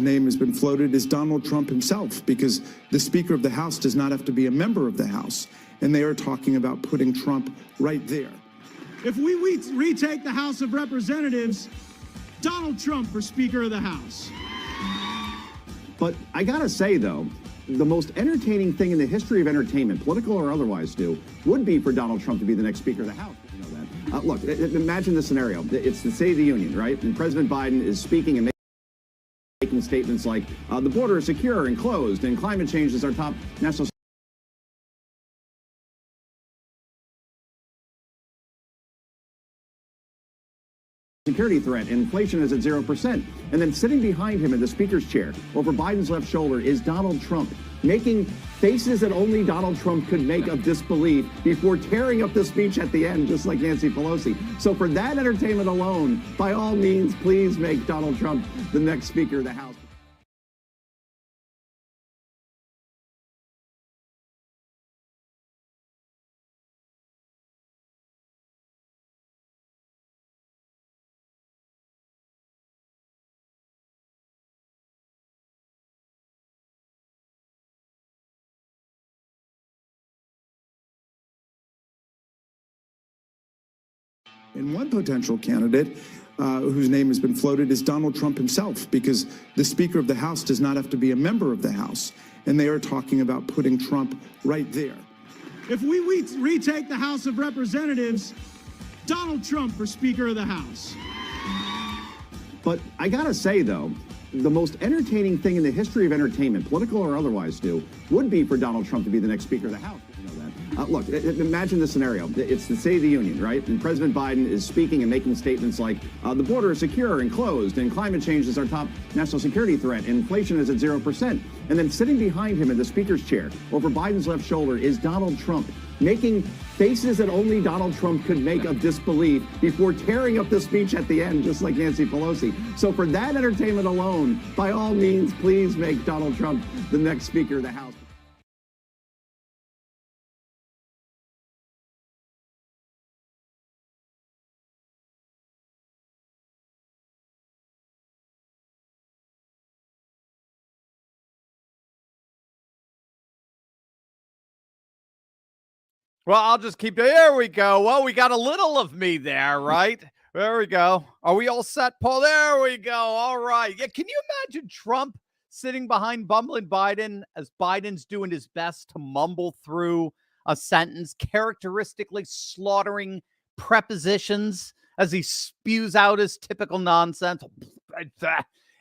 name has been floated is Donald Trump himself, because the Speaker of the House does not have to be a member of the House. And they are talking about putting Trump right there. If we retake the House of Representatives, Donald Trump for Speaker of the House. But I gotta say, though, the most entertaining thing in the history of entertainment, political or otherwise, would be for Donald Trump to be the next Speaker of the House. You know that. Look, imagine the scenario. It's the State of the Union, right? And President Biden is speaking and making statements like, the border is secure and closed, and climate change is our top national security threat. Inflation is at 0%. And then sitting behind him in the speaker's chair over Biden's left shoulder is Donald Trump, making faces that only Donald Trump could make of disbelief before tearing up the speech at the end, just like Nancy Pelosi. So for that entertainment alone, by all means, please make Donald Trump the next Speaker of the House. And one potential candidate whose name has been floated is Donald Trump himself, because the Speaker of the House does not have to be a member of the House. And they are talking about putting Trump right there. If we retake the House of Representatives, Donald Trump for Speaker of the House. But I gotta say, though, the most entertaining thing in the history of entertainment, political or otherwise, would be for Donald Trump to be the next Speaker of the House. You know that. Look, imagine the scenario. It's the State of the Union, right? And President Biden is speaking and making statements like, the border is secure and closed, and climate change is our top national security threat, and inflation is at 0%. And then sitting behind him in the speaker's chair over Biden's left shoulder is Donald Trump, making faces that only Donald Trump could make of disbelief before tearing up the speech at the end, just like Nancy Pelosi. So for that entertainment alone, by all means, please make Donald Trump the next Speaker of the House. Well, I'll just keep. There we go. Well, we got a little of me there, right? There we go. Are we all set, Paul? There we go. All right. Yeah. Can you imagine Trump sitting behind bumbling Biden as Biden's doing his best to mumble through a sentence, characteristically slaughtering prepositions as he spews out his typical nonsense?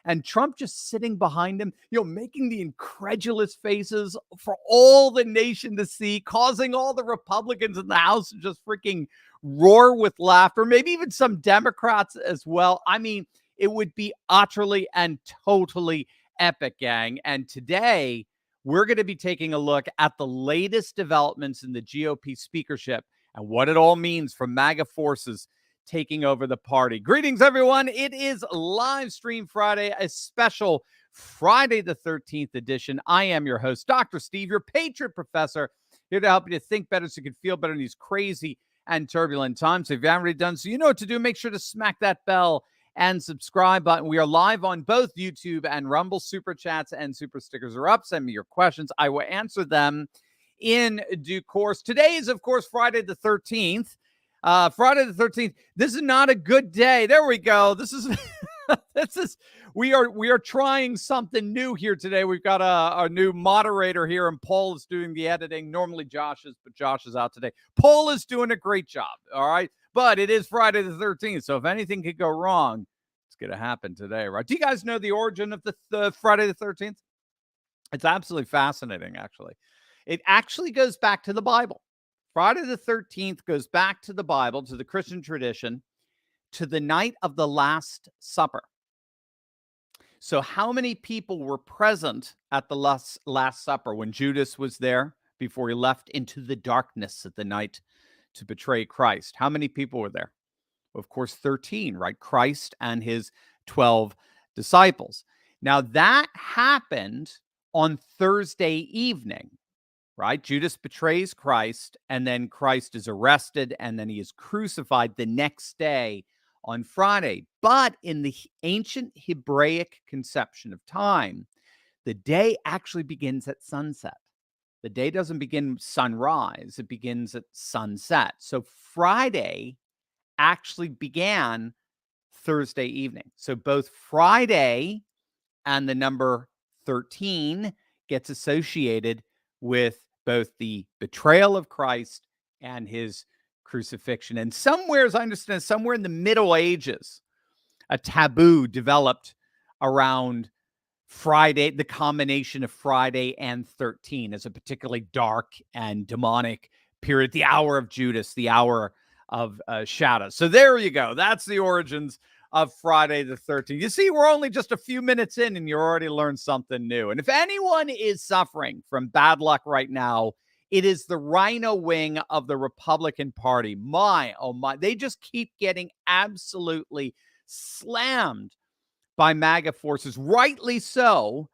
And Trump just sitting behind him, making the incredulous faces for all the nation to see, causing all the Republicans in the House to just freaking roar with laughter, maybe even some Democrats as well. I mean, it would be utterly and totally epic, gang. And today, we're going to be taking a look at the latest developments in the GOP speakership and what it all means for MAGA forces taking over the party. Greetings, everyone. It is Live Stream Friday, a special Friday the 13th edition. I am your host, Dr. Steve, your Patriot Professor, here to help you to think better so you can feel better in these crazy and turbulent times. So if you haven't already done so, you know what to do. Make sure to smack that bell and subscribe button. We are live on both YouTube and Rumble. Super chats and super stickers are up. Send me your questions. I will answer them in due course. Today is, of course, Friday the 13th. Friday the 13th. This is not a good day. There we go. This is we are trying something new here today. We've got a new moderator here, and Paul is doing the editing. Normally Josh is, but Josh is out today. Paul is doing a great job. All right. But it is Friday the 13th. So if anything could go wrong, it's going to happen today, right? Do you guys know the origin of the Friday the 13th? It's absolutely fascinating, actually. It actually goes back to the Bible. Friday the 13th goes back to the Bible, to the Christian tradition, to the night of the Last Supper. So how many people were present at the Last Supper when Judas was there before he left into the darkness at the night to betray Christ? How many people were there? Of course, 13, right? Christ and his 12 disciples. Now, that happened on Thursday evening. Right? Judas betrays Christ, and then Christ is arrested, and then he is crucified the next day on Friday. But in the ancient Hebraic conception of time, the day actually begins at sunset. The day doesn't begin sunrise, it begins at sunset. So Friday actually began Thursday evening. So both Friday and the number 13 gets associated with both the betrayal of Christ and his crucifixion. And somewhere, as I understand, somewhere in the Middle Ages, a taboo developed around Friday, the combination of Friday and 13 as a particularly dark and demonic period, the hour of Judas, the hour of shadows. So there you go. That's the origins of Friday the 13th. You see, we're only just a few minutes in and you already learned something new. And if anyone is suffering from bad luck right now, it is the RINO wing of the Republican Party. My, oh my, they just keep getting absolutely slammed by Maga forces, rightly so,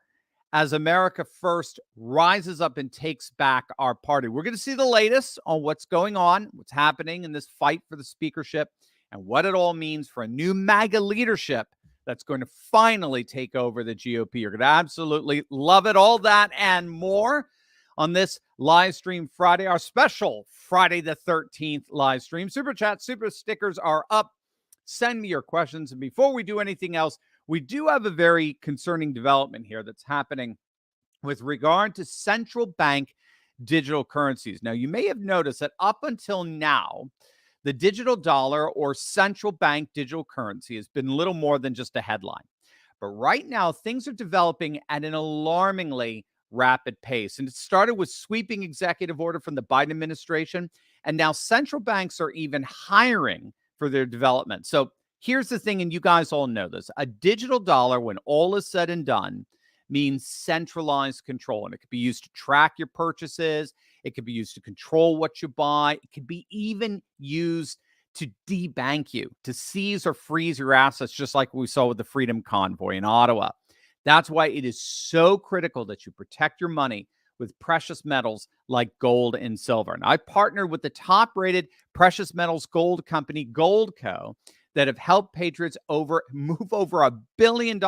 as America First rises up and takes back our party. We're going to see the latest on what's going on, what's happening in this fight for the speakership, and what it all means for a new MAGA leadership that's going to finally take over the GOP. You're going to absolutely love it. All that and more on this live stream Friday, our special Friday the 13th live stream. Super chat, super stickers are up. Send me your questions. And before we do anything else, we do have a very concerning development here that's happening with regard to central bank digital currencies. Now, you may have noticed that up until now, the digital dollar or central bank digital currency has been little more than just a headline. But right now, things are developing at an alarmingly rapid pace. And it started with sweeping executive order from the Biden administration. And now central banks are even hiring for their development. So here's the thing, and you guys all know this. A digital dollar, when all is said and done, means centralized control. And it could be used to track your purchases. It could be used to control what you buy. It could be even used to debank you, to seize or freeze your assets, just like we saw with the Freedom Convoy in Ottawa. That's why it is so critical that you protect your money with precious metals like gold and silver. And I partnered with the top-rated precious metals gold company, Goldco, that have helped patriots move over $1 billion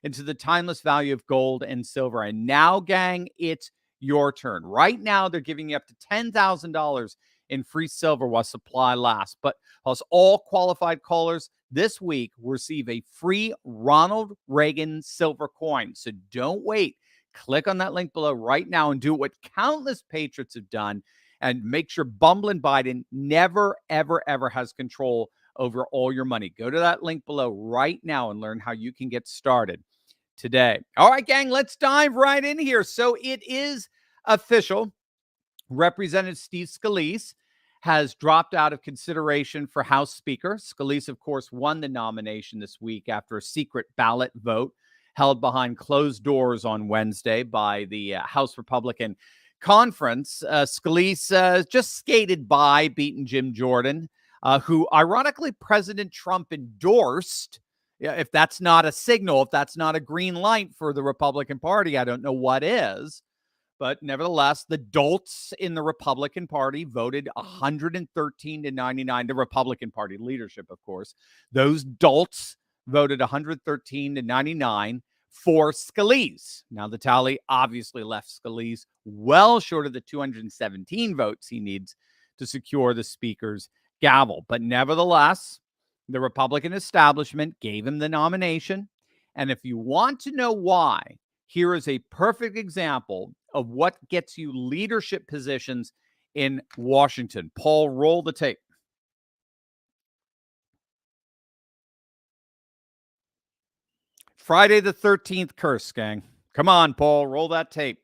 into the timeless value of gold and silver. And now, gang, it's your turn. Right now, they're giving you up to $10,000 in free silver while supply lasts. But plus, all qualified callers this week will receive a free Ronald Reagan silver coin. So don't wait. Click on that link below right now and do what countless patriots have done and make sure bumbling Biden never, ever, ever has control over all your money. Go to that link below right now and learn how you can get started today. All right, gang, let's dive right in here. So it is official. Representative Steve Scalise has dropped out of consideration for House Speaker. Scalise, of course, won the nomination this week after a secret ballot vote held behind closed doors on Wednesday by the House Republican Conference. Scalise just skated by, beating Jim Jordan, who, ironically, President Trump endorsed. If that's not a signal, if that's not a green light for the Republican Party, I don't know what is. But nevertheless, the dolts in the Republican Party voted 113 to 99. The Republican Party leadership, of course. Those dolts voted 113 to 99 for Scalise. Now, the tally obviously left Scalise well short of the 217 votes he needs to secure the Speaker's gavel. But nevertheless, the Republican establishment gave him the nomination. And if you want to know why, here is a perfect example of what gets you leadership positions in Washington. Paul, roll the tape. Friday the 13th curse, gang. Come on, Paul, roll that tape.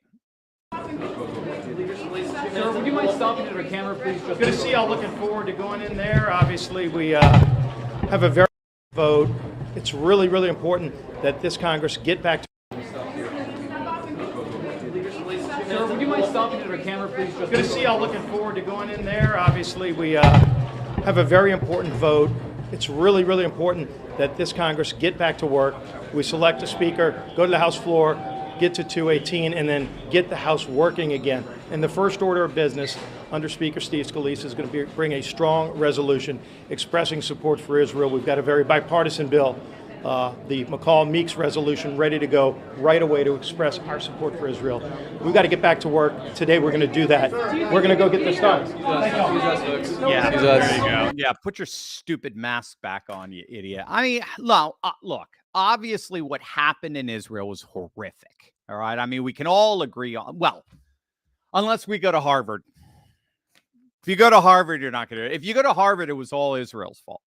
Sir, would you mind stopping to the camera, please? Good to see y'all. Looking forward to going in there. Obviously, we have a very vote. It's really, really important that this Congress get back to. Sir, would you mind stopping to the camera, please? Good to see y'all. Looking forward to going in there. Obviously, we have a very important vote. It's really, really important that this Congress get back to work. We select a speaker, go to the House floor, get to 218, and then get the House working again. And the first order of business under Speaker Steve Scalise, is going to bring a strong resolution expressing support for Israel. We've got a very bipartisan bill, the McCall-Meeks resolution, ready to go right away to express our support for Israel. We've got to get back to work. Today we're going to do that. We're going to go get this done. Yeah, there you go. Yeah, put your stupid mask back on, you idiot. I mean, look, obviously what happened in Israel was horrific. All right. I mean, we can all agree on, well, unless we go to Harvard. If you go to Harvard, you're not going to. If you go to Harvard, it was all Israel's fault.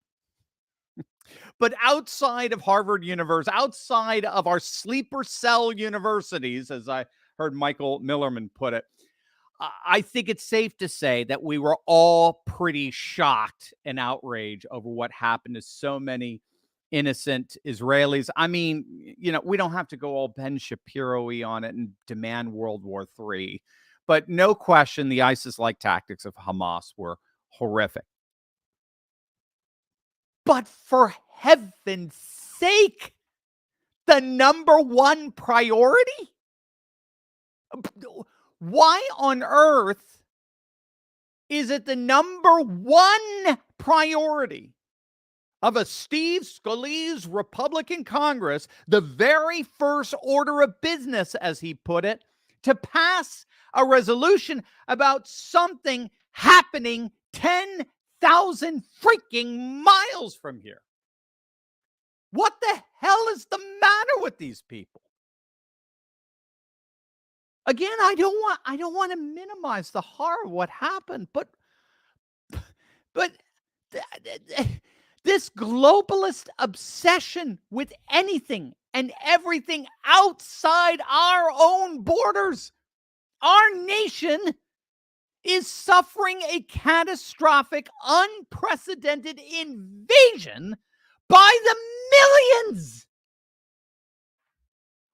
But outside of Harvard University, outside of our sleeper cell universities, as I heard Michael Millerman put it, I think it's safe to say that we were all pretty shocked and outraged over what happened to so many innocent Israelis. I mean, you know, we don't have to go all Ben Shapiro-y on it and demand World War III. But no question, the ISIS-like tactics of Hamas were horrific. But for heaven's sake, the number one priority? Why on earth is it the number one priority of a Steve Scalise Republican Congress, the very first order of business, as he put it, to pass a resolution about something happening 10,000 freaking miles from here? What the hell is the matter with these people? Again, I don't want to minimize the horror of what happened, but this globalist obsession with anything and everything outside our own borders, our nation is suffering a catastrophic, unprecedented invasion by the millions,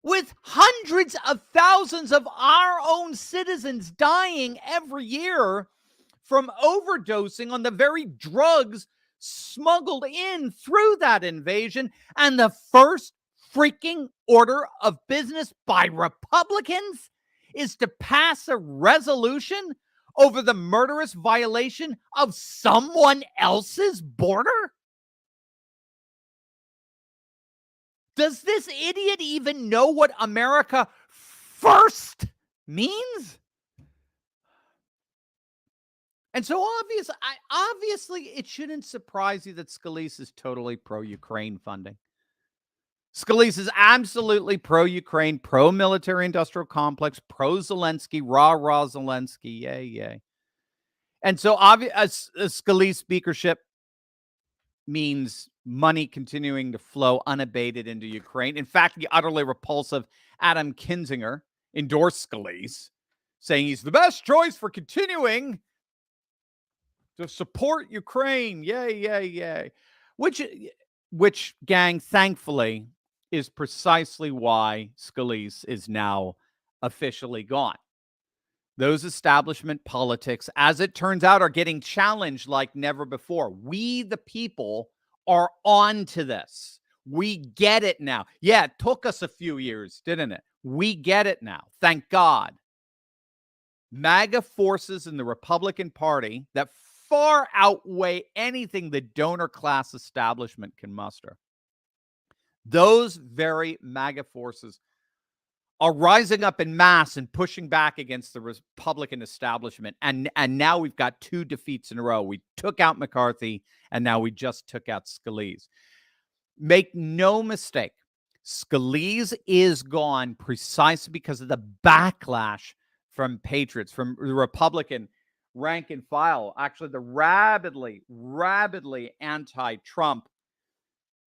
with hundreds of thousands of our own citizens dying every year from overdosing on the very drugs smuggled in through that invasion. And the first freaking order of business by Republicans is to pass a resolution over the murderous violation of someone else's border? Does this idiot even know what America first means? And so obviously it shouldn't surprise you that Scalise is totally pro-Ukraine funding. Scalise is absolutely pro-Ukraine, pro-military industrial complex, pro-Zelensky, rah-rah Zelensky, yay, yay. And so Scalise speakership means money continuing to flow unabated into Ukraine. In fact, the utterly repulsive Adam Kinzinger endorsed Scalise, saying he's the best choice for continuing to support Ukraine. Yay, yay, yay. Which, gang, thankfully, is precisely why Scalise is now officially gone. Those establishment politics, as it turns out, are getting challenged like never before. We, the people, are on to this. We get it now. Yeah, it took us a few years, didn't it? We get it now. Thank God. MAGA forces in the Republican Party that far outweigh anything the donor class establishment can muster. Those very MAGA forces are rising up in mass and pushing back against the Republican establishment. And now we've got two defeats in a row. We took out McCarthy, and now we just took out Scalise. Make no mistake, Scalise is gone precisely because of the backlash from patriots, from the Republican rank and file. Actually, the rabidly anti-Trump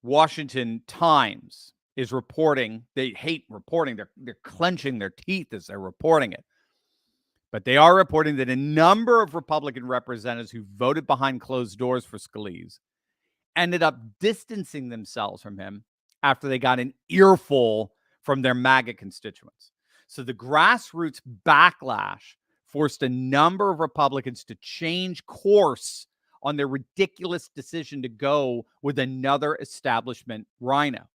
Washington Times is reporting. They hate reporting. They're clenching their teeth as they're reporting it. But they are reporting that a number of Republican representatives who voted behind closed doors for Scalise ended up distancing themselves from him after they got an earful from their MAGA constituents. So the grassroots backlash forced a number of Republicans to change course on their ridiculous decision to go with another establishment RINO.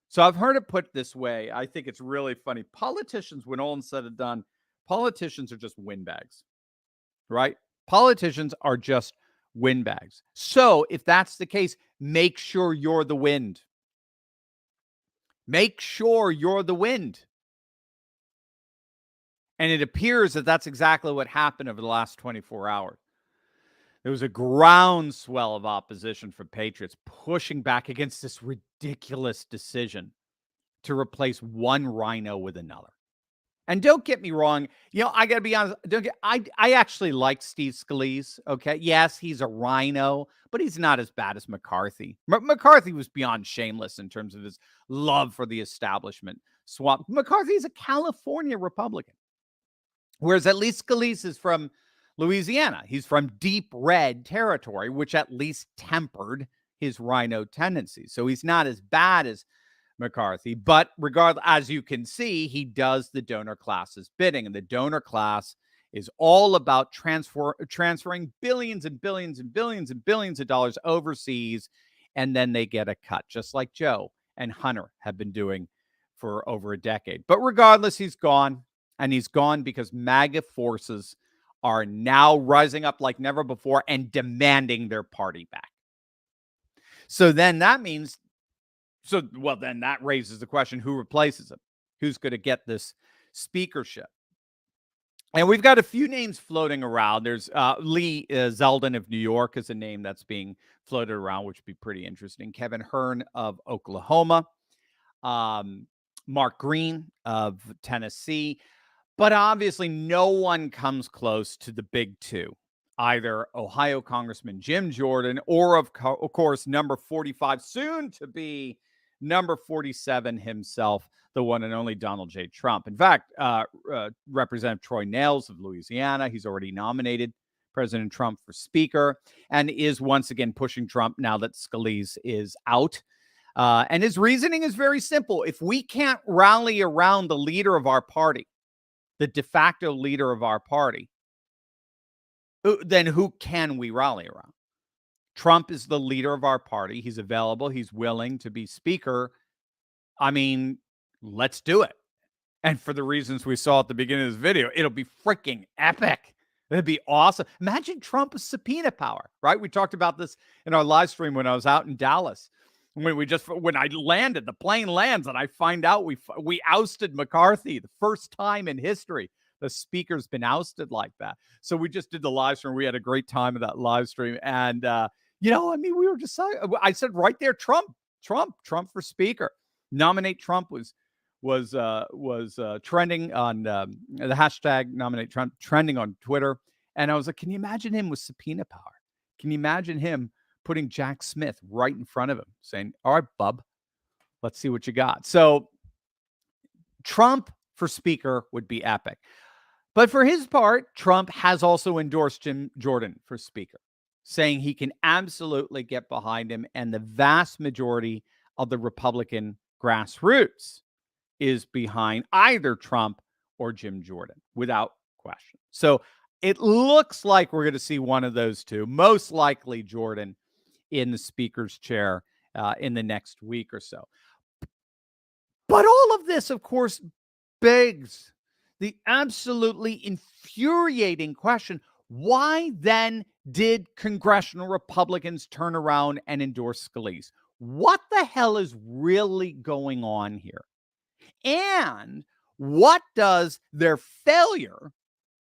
So I've heard it put this way. I think it's really funny. Politicians, when all is said and done, politicians are just windbags, right? Politicians are just windbags. So if that's the case, make sure you're the wind. Make sure you're the wind. And it appears that that's exactly what happened over the last 24 hours. There was a groundswell of opposition from patriots pushing back against this ridiculous decision to replace one RINO with another. And don't get me wrong, I got to be honest, I actually like Steve Scalise, okay? Yes, he's a RINO, but he's not as bad as McCarthy. McCarthy was beyond shameless in terms of his love for the establishment swamp. McCarthy is a California Republican, whereas at least Scalise is from Louisiana. He's from deep red territory, which at least tempered his RINO tendencies. So he's not as bad as McCarthy, but regardless, as you can see, he does the donor class's bidding, and the donor class is all about transferring billions and billions and billions and billions of dollars overseas, and then they get a cut, just like Joe and Hunter have been doing for over a decade. But regardless, he's gone, and he's gone because MAGA forces are now rising up like never before and demanding their party back. So then that means, then that raises the question, who replaces him? Who's going to get this speakership? And we've got a few names floating around. There's Lee Zeldin of New York is a name that's being floated around, which would be pretty interesting. Kevin Hern of Oklahoma. Mark Green of Tennessee. But obviously, no one comes close to the big two, either Ohio Congressman Jim Jordan or, of course, number 45, soon to be number 47 himself, the one and only Donald J. Trump. In fact, Representative Troy Nehls of Louisiana, he's already nominated President Trump for Speaker and is once again pushing Trump now that Scalise is out. And his reasoning is very simple. If we can't rally around the leader of our party, the de facto leader of our party, then who can we rally around? Trump is the leader of our party. He's available. He's willing to be speaker. I mean, let's do it. And for the reasons we saw at the beginning of this video, it'll be freaking epic. It'd be awesome. Imagine Trump with subpoena power, right? We talked about this in our live stream when I was out in Dallas. When I landed, the plane lands, and I find out we ousted McCarthy, the first time in history the speaker's been ousted like that. So we just did the live stream. We had a great time of that live stream, and we were just. I said right there, Trump for speaker. Nominate Trump was trending on the hashtag nominate Trump, trending on Twitter, and I was like, can you imagine him with subpoena power? Can you imagine him putting Jack Smith right in front of him, saying, all right, bub, let's see what you got. So Trump for speaker would be epic. But for his part, Trump has also endorsed Jim Jordan for speaker, saying he can absolutely get behind him. And the vast majority of the Republican grassroots is behind either Trump or Jim Jordan, without question. So it looks like we're going to see one of those two, most likely Jordan, in the speaker's chair in the next week or so. But all of this, of course, begs the absolutely infuriating question, why then did congressional Republicans turn around and endorse Scalise? What the hell is really going on here? And what does their failure,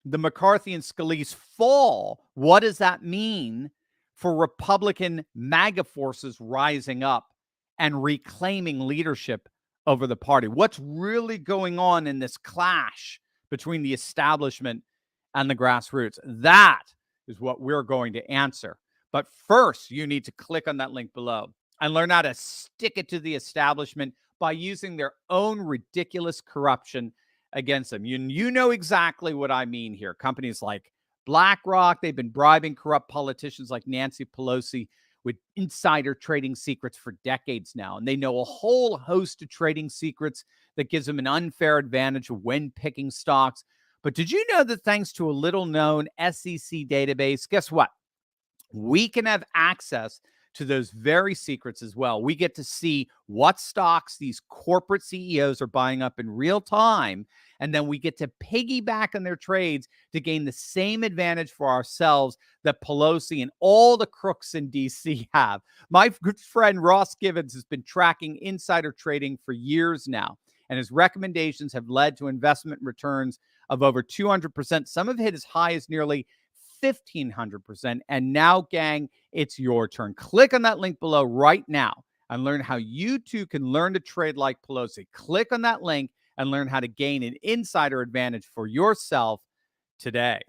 the McCarthy and Scalise fall, what does that mean for Republican MAGA forces rising up and reclaiming leadership over the party? What's really going on in this clash between the establishment and the grassroots? That is what we're going to answer. But first, you need to click on that link below and learn how to stick it to the establishment by using their own ridiculous corruption against them. You know exactly what I mean here. Companies like BlackRock, they've been bribing corrupt politicians like Nancy Pelosi with insider trading secrets for decades now. And they know a whole host of trading secrets that gives them an unfair advantage when picking stocks. But did you know that thanks to a little known SEC database, guess what? We can have access to those very secrets as well. We get to see what stocks these corporate CEOs are buying up in real time, and then we get to piggyback on their trades to gain the same advantage for ourselves that Pelosi and all the crooks in DC have. My good friend Ross Givens has been tracking insider trading for years now, and his recommendations have led to investment returns of over 200%. Some have hit as high as nearly 1,500%. And now, gang, it's your turn. Click on that link below right now and learn how you too can learn to trade like Pelosi. Click on that link and learn how to gain an insider advantage for yourself today.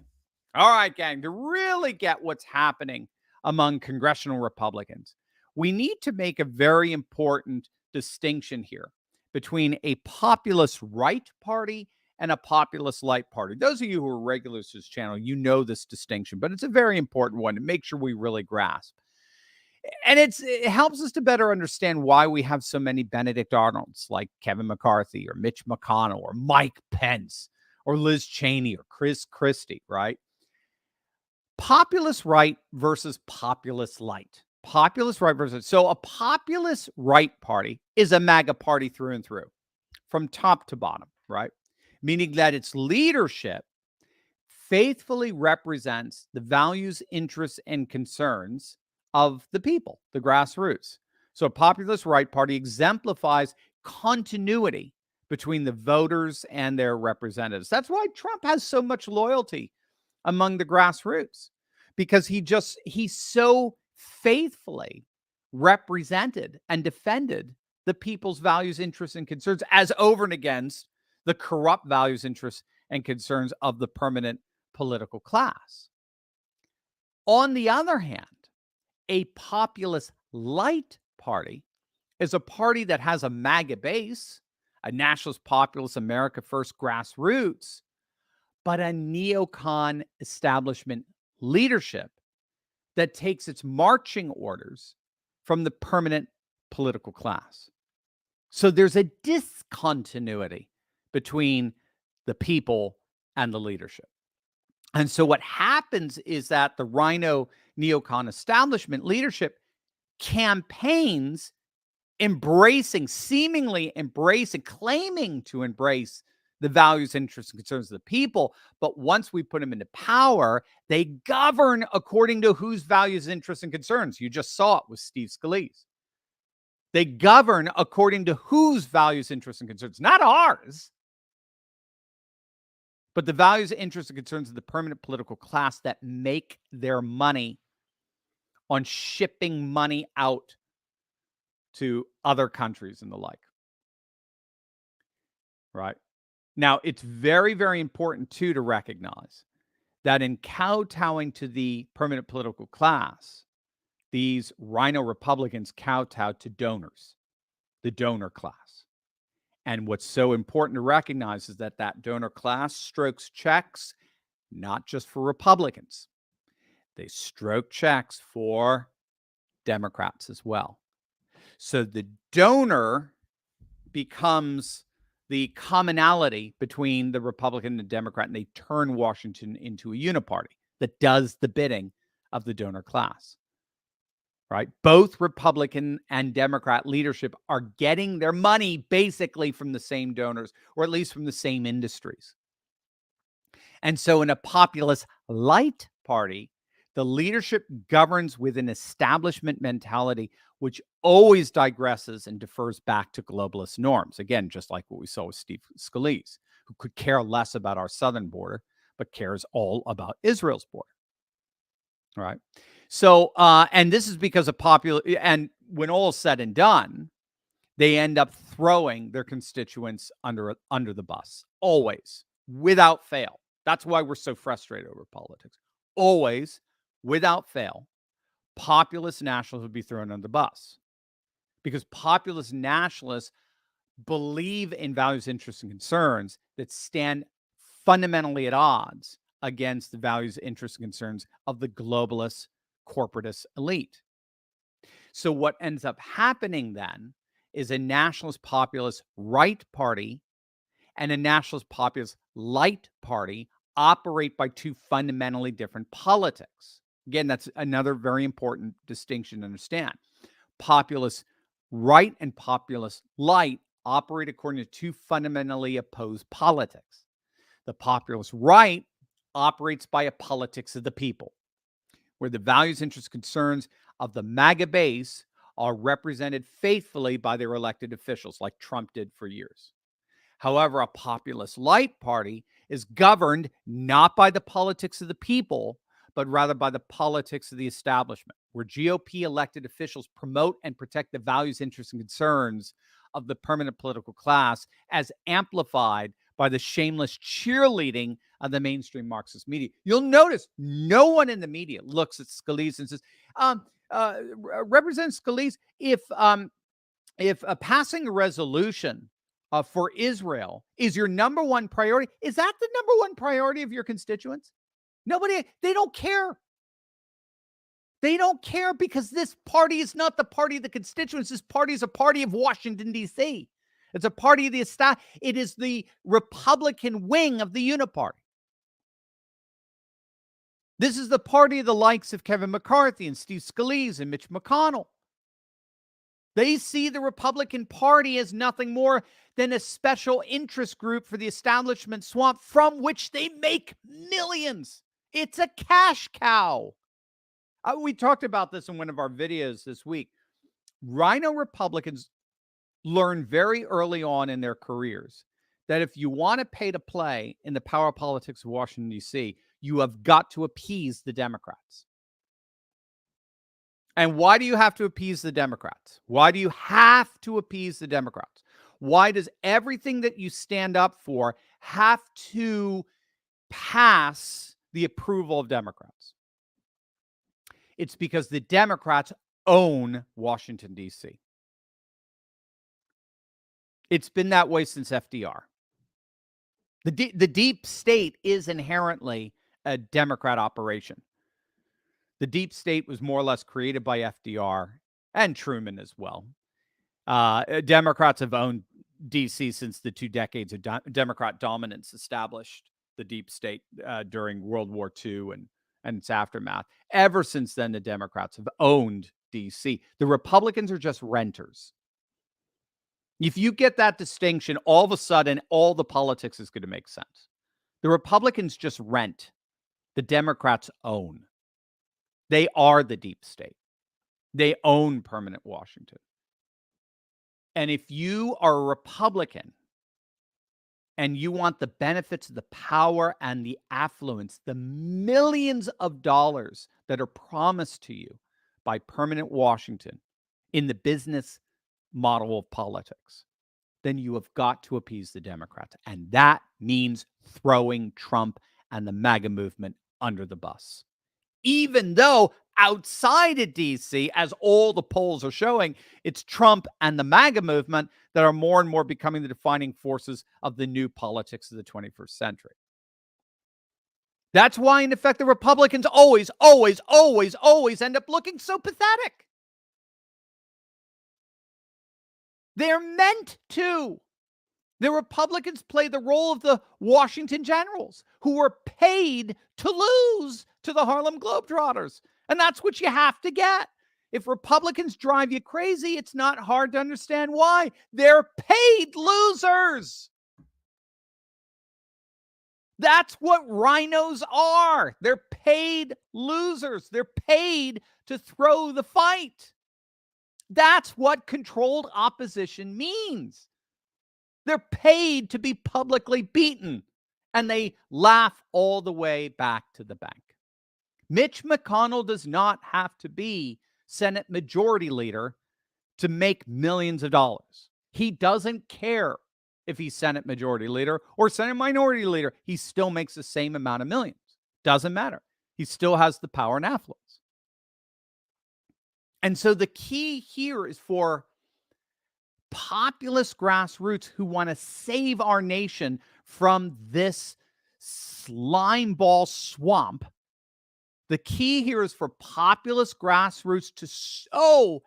All right, gang, to really get what's happening among congressional Republicans, we need to make a very important distinction here between a populist right party and a populist light party. Those of you who are regulars to this channel, you know this distinction, but it's a very important one to make sure we really grasp. And it helps us to better understand why we have so many Benedict Arnolds like Kevin McCarthy or Mitch McConnell or Mike Pence or Liz Cheney or Chris Christie, right? Populist right versus populist light. Populist right versus... So a populist right party is a MAGA party through and through, from top to bottom, right? Meaning that its leadership faithfully represents the values, interests, and concerns of the people, the grassroots. So a populist right party exemplifies continuity between the voters and their representatives. That's why Trump has so much loyalty among the grassroots, because he so faithfully represented and defended the people's values, interests, and concerns as over and against the corrupt values, interests, and concerns of the permanent political class. On the other hand, a populist light party is a party that has a MAGA base, a nationalist, populist, America First grassroots, but a neocon establishment leadership that takes its marching orders from the permanent political class. So there's a discontinuity between the people and the leadership. And so what happens is that the RINO neocon establishment leadership campaigns seemingly embracing, claiming to embrace the values, interests, and concerns of the people. But once we put them into power, they govern according to whose values, interests, and concerns. You just saw it with Steve Scalise. They govern according to whose values, interests, and concerns, not ours, but the values, interests, and concerns of the permanent political class that make their money on shipping money out to other countries and the like. Right? Now, it's very, very important, too, to recognize that in kowtowing to the permanent political class, these RINO Republicans kowtow to donors, the donor class. And what's so important to recognize is that that donor class strokes checks not just for Republicans. They stroke checks for Democrats as well. So the donor becomes the commonality between the Republican and the Democrat, and they turn Washington into a uniparty that does the bidding of the donor class. Right? Both Republican and Democrat leadership are getting their money basically from the same donors, or at least from the same industries. And so in a populist light party, the leadership governs with an establishment mentality, which always digresses and defers back to globalist norms. Again, just like what we saw with Steve Scalise, who could care less about our southern border, but cares all about Israel's border. All right. So, and this is because of and when all is said and done, they end up throwing their constituents under the bus, always, without fail. That's why we're so frustrated over politics. Always, without fail, populist nationalists would be thrown under the bus, because populist nationalists believe in values, interests, and concerns that stand fundamentally at odds against the values, interests, and concerns of the globalist corporatist elite. So what ends up happening then is a nationalist populist right party and a nationalist populist light party operate by two fundamentally different politics. Again, that's another very important distinction to understand. Populist right and populist light operate according to two fundamentally opposed politics. The populist right operates by a politics of the people, where the values, interests, concerns of the MAGA base are represented faithfully by their elected officials, like Trump did for years. However, a populist light party is governed not by the politics of the people, but rather by the politics of the establishment, where GOP elected officials promote and protect the values, interests, and concerns of the permanent political class as amplified by the shameless cheerleading of the mainstream Marxist media. You'll notice no one in the media looks at Scalise and says, Representative Scalise, if passing a resolution for Israel is your number one priority, is that the number one priority of your constituents? Nobody, they don't care. They don't care because this party is not the party of the constituents. This party is a party of Washington, D.C. It's a party of the establishment. It is the Republican wing of the Uniparty. This is the party of the likes of Kevin McCarthy and Steve Scalise and Mitch McConnell. They see the Republican Party as nothing more than a special interest group for the establishment swamp from which they make millions. It's a cash cow. We talked about this in one of our videos this week. RINO Republicans learn very early on in their careers that if you want to pay to play in the power politics of Washington, D.C., you have got to appease the Democrats. And why do you have to appease the Democrats? Why do you have to appease the Democrats? Why does everything that you stand up for have to pass the approval of Democrats? It's because the Democrats own Washington, D.C. It's been that way since FDR. The deep state is inherently a Democrat operation. The deep state was more or less created by FDR and Truman as well. Democrats have owned D.C. since the 2 decades of Democrat dominance established the deep state during World War II and its aftermath. Ever since then, the Democrats have owned D.C. The Republicans are just renters. If you get that distinction, all of a sudden, all the politics is going to make sense. The Republicans just rent. The Democrats own. They are the deep state. They own permanent Washington. And if you are a Republican and you want the benefits of the power and the affluence, the millions of dollars that are promised to you by permanent Washington in the business model of politics, then you have got to appease the Democrats. And that means throwing Trump and the MAGA movement under the bus. Even though outside of D.C., as all the polls are showing, it's Trump and the MAGA movement that are more and more becoming the defining forces of the new politics of the 21st century. That's why, in effect, the Republicans always end up looking so pathetic. They're meant to. The Republicans play the role of the Washington Generals who were paid to lose to the Harlem Globetrotters. And that's what you have to get. If Republicans drive you crazy, it's not hard to understand why. They're paid losers. That's what RINOs are. They're paid losers. They're paid to throw the fight. That's what controlled opposition means. They're paid to be publicly beaten, and they laugh all the way back to the bank. Mitch McConnell does not have to be Senate Majority Leader to make millions of dollars. He doesn't care if he's Senate Majority Leader or Senate Minority Leader. He still makes the same amount of millions. Doesn't matter. He still has the power and affluence. And so the key here is for populist grassroots who want to save our nation from this slime ball swamp. The key here is for populist grassroots to so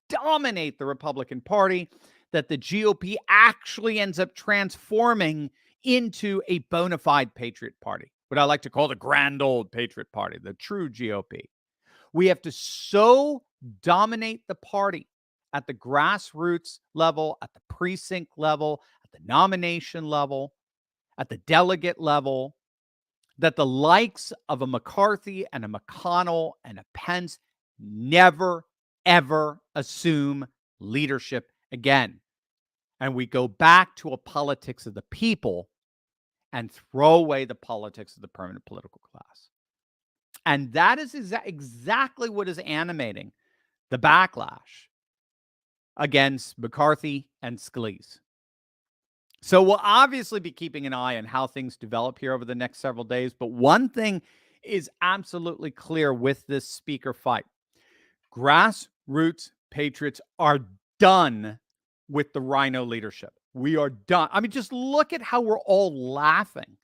dominate the Republican Party that the GOP actually ends up transforming into a bona fide patriot party, what I like to call the grand old patriot party, the true GOP. We have to so dominate the party at the grassroots level, at the precinct level, at the nomination level, at the delegate level, that the likes of a McCarthy and a McConnell and a Pence never, ever assume leadership again. And we go back to a politics of the people and throw away the politics of the permanent political class. And that is exactly what is animating the backlash against McCarthy and Scalise. So we'll obviously be keeping an eye on how things develop here over the next several days. But one thing is absolutely clear with this speaker fight. Grassroots patriots are done with the RINO leadership. We are done. I mean, just look at how we're all laughing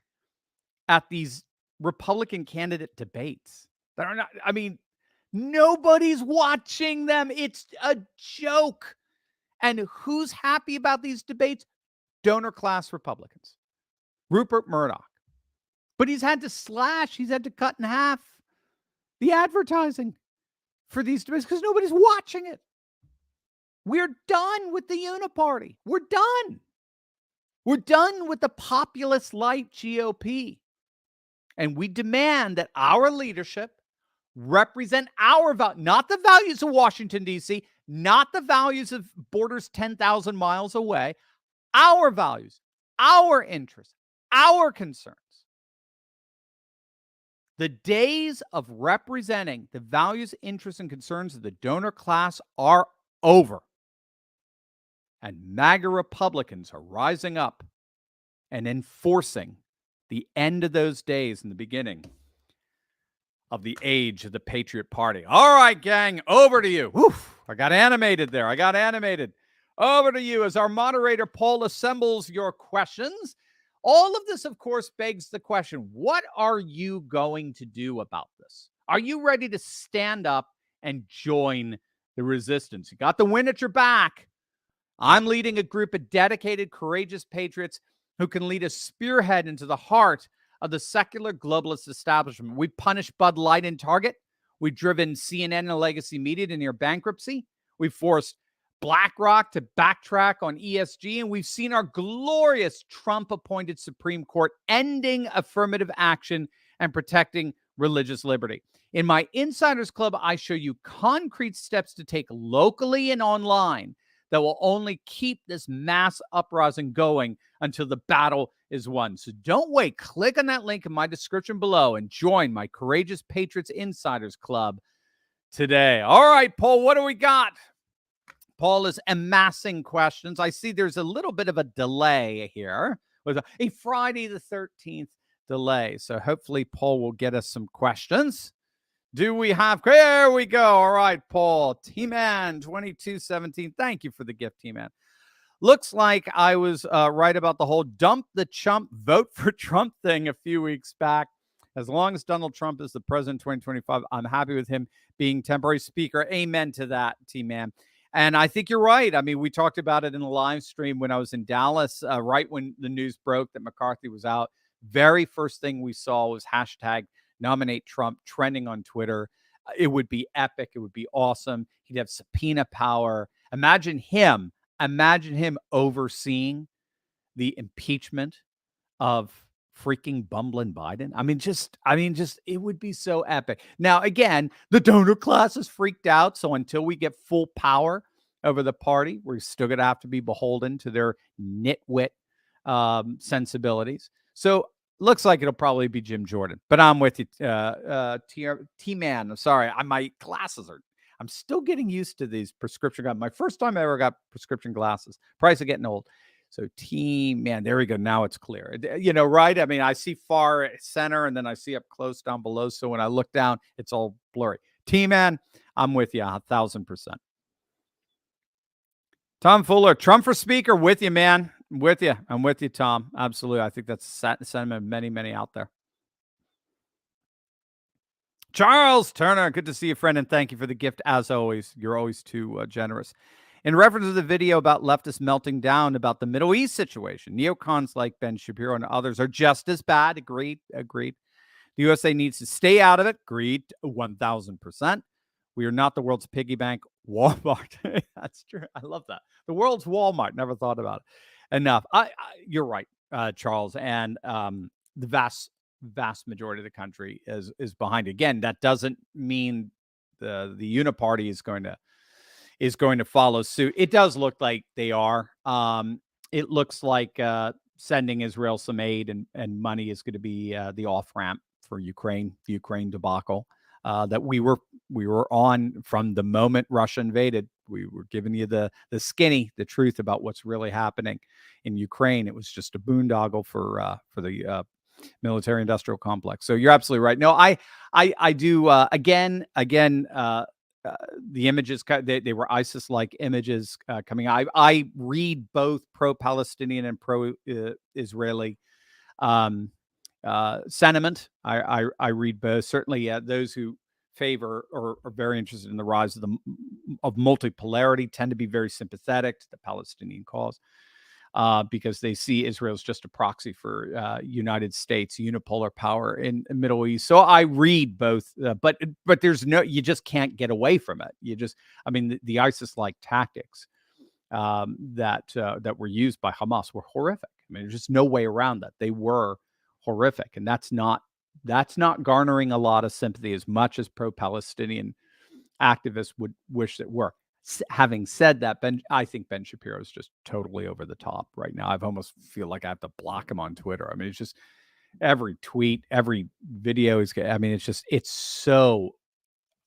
at these Republican candidate debates that are not, I mean, nobody's watching them. It's a joke. And who's happy about these debates? Donor class Republicans. Rupert Murdoch. But he's had to cut in half the advertising for these debates because nobody's watching it. We're done with the uniparty. We're done. We're done with the populist light GOP. And we demand that our leadership represent our values, not the values of Washington, D.C., not the values of borders 10,000 miles away, our values, our interests, our concerns. The days of representing the values, interests, and concerns of the donor class are over. And MAGA Republicans are rising up and enforcing the end of those days and the beginning of the age of the Patriot Party. All right, gang, over to you. Woof, I got animated there. Over to you as our moderator, Paul, assembles your questions. All of this, of course, begs the question, what are you going to do about this? Are you ready to stand up and join the resistance? You got the wind at your back. I'm leading a group of dedicated, courageous patriots who can lead a spearhead into the heart of the secular globalist establishment. We punished Bud Light and Target. We've driven CNN and legacy media to near bankruptcy. We've forced BlackRock to backtrack on ESG, and we've seen our glorious Trump-appointed Supreme Court ending affirmative action and protecting religious liberty. In my Insiders Club, I show you concrete steps to take locally and online that will only keep this mass uprising going until the battle is won. So don't wait. Click on that link in my description below and join my Courageous Patriots Insiders Club today. All right, Paul, what do we got? Paul is amassing questions. I see there's a little bit of a delay here with a Friday the 13th delay. So hopefully Paul will get us some questions. Do we have? There we go. All right, Paul. T-Man 2217. Thank you for the gift, T-Man. Looks like I was right about the whole dump the chump, vote for Trump thing a few weeks back. As long as Donald Trump is the president in 2025, I'm happy with him being temporary speaker. Amen to that, T-Man. And I think you're right. I mean, we talked about it in the live stream when I was in Dallas, right when the news broke that McCarthy was out. Very first thing we saw was hashtag nominate Trump trending on Twitter. It would be epic. It would be awesome. He'd have subpoena power. Imagine him overseeing the impeachment of freaking bumbling Biden. I mean, just it would be so epic. Now, again, the donor class is freaked out. So until we get full power over the party, we're still going to have to be beholden to their nitwit sensibilities. So looks like it'll probably be Jim Jordan, but I'm with you, T-Man. I'm sorry. My glasses I'm still getting used to these prescription glasses. My first time I ever got prescription glasses. Price of getting old. So T-Man, there we go. Now it's clear. You know, right? I mean, I see far center and then I see up close down below. So when I look down, it's all blurry. T-Man, I'm with you 1,000%. Tom Fuller, Trump for speaker, with you, man. With you. I'm with you, Tom. Absolutely. I think that's the sentiment of many, many out there. Charles Turner, good to see you, friend, and thank you for the gift as always. You're always too generous. In reference to the video about leftists melting down about the Middle East situation, neocons like Ben Shapiro and others are just as bad. Agreed. The USA needs to stay out of it. Agreed. 1,000%. We are not the world's piggy bank. Walmart. That's true. I love that. The world's Walmart. Never thought about it enough. You're right, Charles. And the vast majority of the country is behind. Again, that doesn't mean the uniparty is going to follow suit. It does look like they are. It looks like sending Israel some aid and money is going to be the off ramp for Ukraine, the Ukraine debacle that we were on from the moment Russia invaded. We were giving you the truth about what's really happening in Ukraine. It was just a boondoggle for the military industrial complex. So you're absolutely right. No, I do again. The images, they were ISIS-like images coming out. I read both pro-Palestinian and pro-Israeli sentiment. I read both. Certainly, those who favor or are very interested in the rise of multipolarity tend to be very sympathetic to the Palestinian cause. Because they see Israel as just a proxy for United States unipolar power in the Middle East. So I read both, but there's you just can't get away from it. The ISIS-like tactics that were used by Hamas were horrific. There's just no way around that. They were horrific, and that's not garnering a lot of sympathy as much as pro-Palestinian activists would wish it were. Having said that, I think Ben Shapiro is just totally over the top right now. I almost feel like I have to block him on Twitter. It's just every tweet, every video it's so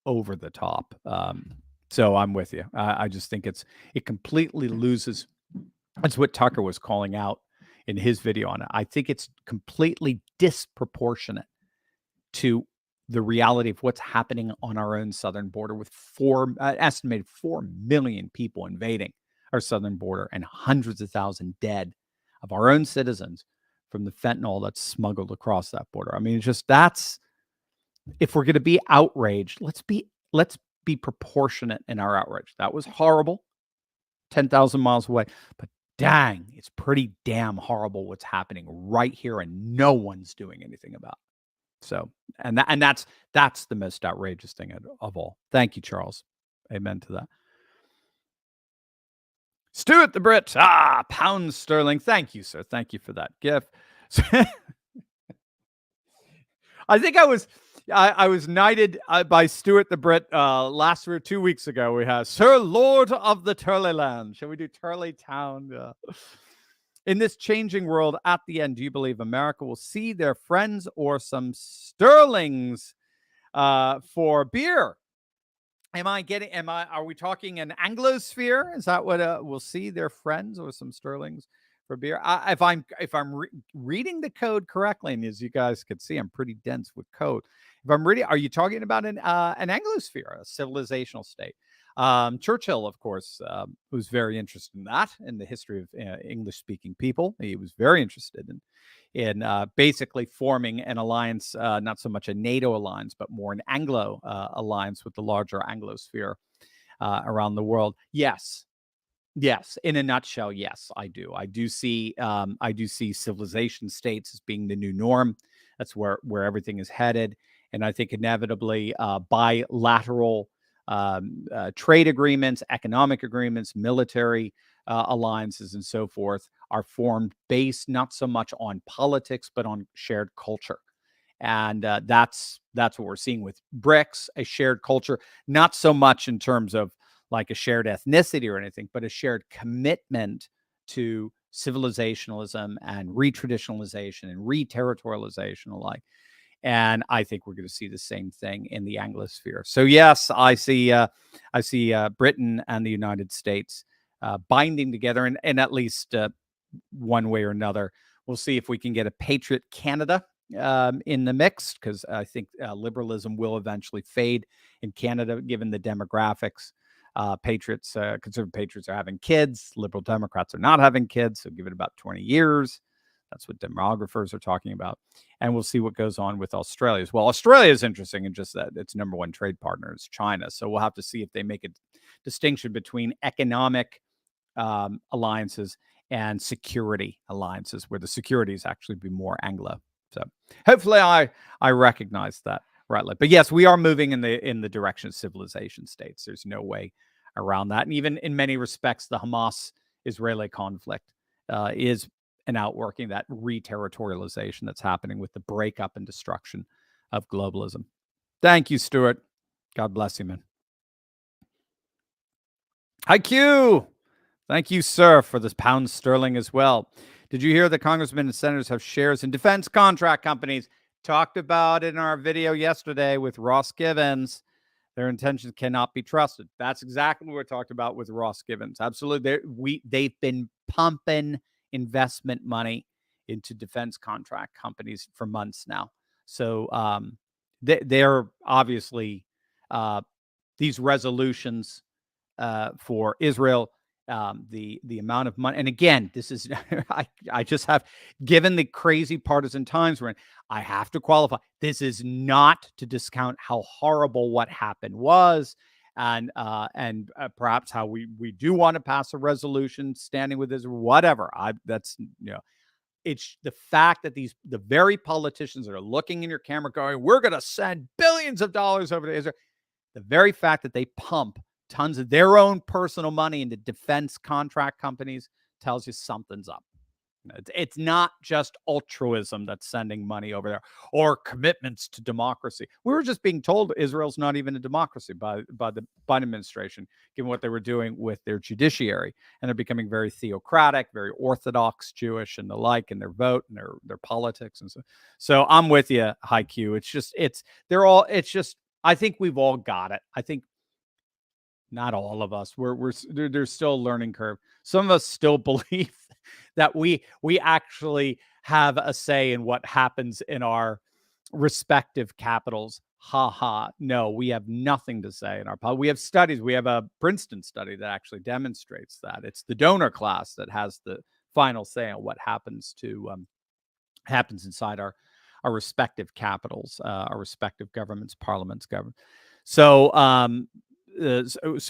over the top. So I'm with you. I just think it completely loses. That's what Tucker was calling out in his video on it. I think it's completely disproportionate to the reality of what's happening on our own southern border with estimated 4 million people invading our southern border and hundreds of thousands dead of our own citizens from the fentanyl that's smuggled across that border. It's just, if we're going to be outraged, let's be proportionate in our outrage. That was horrible, 10,000 miles away, but dang, it's pretty damn horrible what's happening right here and no one's doing anything about it. So, and that's the most outrageous thing of all. Thank you, Charles. Amen to that. Stuart the Brit, pounds sterling. Thank you, sir. Thank you for that gift. I think I was knighted by Stuart the Brit 2 weeks ago. We had Sir Lord of the Turleyland. Shall we do Turley Town? In this changing world, at the end, do you believe America will see their friends or some sterlings for beer? Are we talking an Anglosphere? Is that what we'll see their friends or some sterlings for beer? If I'm reading the code correctly, and as you guys can see, I'm pretty dense with code. If I'm reading, are you talking about an Anglosphere, a civilizational state? Churchill, of course, was very interested in that, in the history of English-speaking people. He was very interested in basically forming an alliance, not so much a NATO alliance, but more an Anglo alliance with the larger Anglosphere around the world. Yes, in a nutshell, yes, I do. I do see civilization states as being the new norm. That's where everything is headed, and I think inevitably bilateral trade agreements, economic agreements, military alliances, and so forth are formed based not so much on politics, but on shared culture. And that's what we're seeing with BRICS, a shared culture, not so much in terms of like a shared ethnicity or anything, but a shared commitment to civilizationalism and retraditionalization and re-territorialization alike. And I think we're going to see the same thing in the Anglosphere. So yes, I see Britain and the United States binding together, and at least one way or another, we'll see if we can get a Patriot Canada in the mix, because I think liberalism will eventually fade in Canada, given the demographics. Conservative patriots are having kids. Liberal Democrats are not having kids. So give it about 20 years. That's what demographers are talking about. And we'll see what goes on with Australia as well. Australia is interesting in just that its number one trade partner is China. So we'll have to see if they make a distinction between economic alliances and security alliances, where the security is actually be more Anglo. So hopefully I recognize that rightly. But yes, we are moving in the direction of civilization states. There's no way around that. And even in many respects, the Hamas-Israeli conflict is an outworking, that re-territorialization that's happening with the breakup and destruction of globalism. Thank you, Stuart. God bless you, man. Hi, Q. Thank you, sir, for this pound sterling as well. Did you hear that congressmen and senators have shares in defense contract companies? Talked about it in our video yesterday with Ross Givens. Their intentions cannot be trusted. That's exactly what we talked about with Ross Givens. Absolutely. They've been pumping investment money into defense contract companies for months now. So they're obviously these resolutions for Israel, the amount of money. And again, this is, I just have, given the crazy partisan times we're in, I have to qualify. This is not to discount how horrible what happened was, and perhaps how we do want to pass a resolution standing with Israel, whatever. That's, it's the fact that the very politicians that are looking in your camera going, we're going to send billions of dollars over to Israel. The very fact that they pump tons of their own personal money into defense contract companies tells you something's up. It's not just altruism that's sending money over there, or commitments to democracy. We were just being told Israel's not even a democracy by the Biden administration, given what they were doing with their judiciary. And they're becoming very theocratic, very Orthodox Jewish and the like, in their vote and their politics. And so I'm with you, High Q. It's just, I think we've all got it. I think not all of us. There's still a learning curve. Some of us still believe that we actually have a say in what happens in our respective capitals. No, we have nothing to say in our. We have studies. We have a Princeton study that actually demonstrates that. It's the donor class that has the final say on what happens inside our respective capitals, our respective governments, parliaments, government. So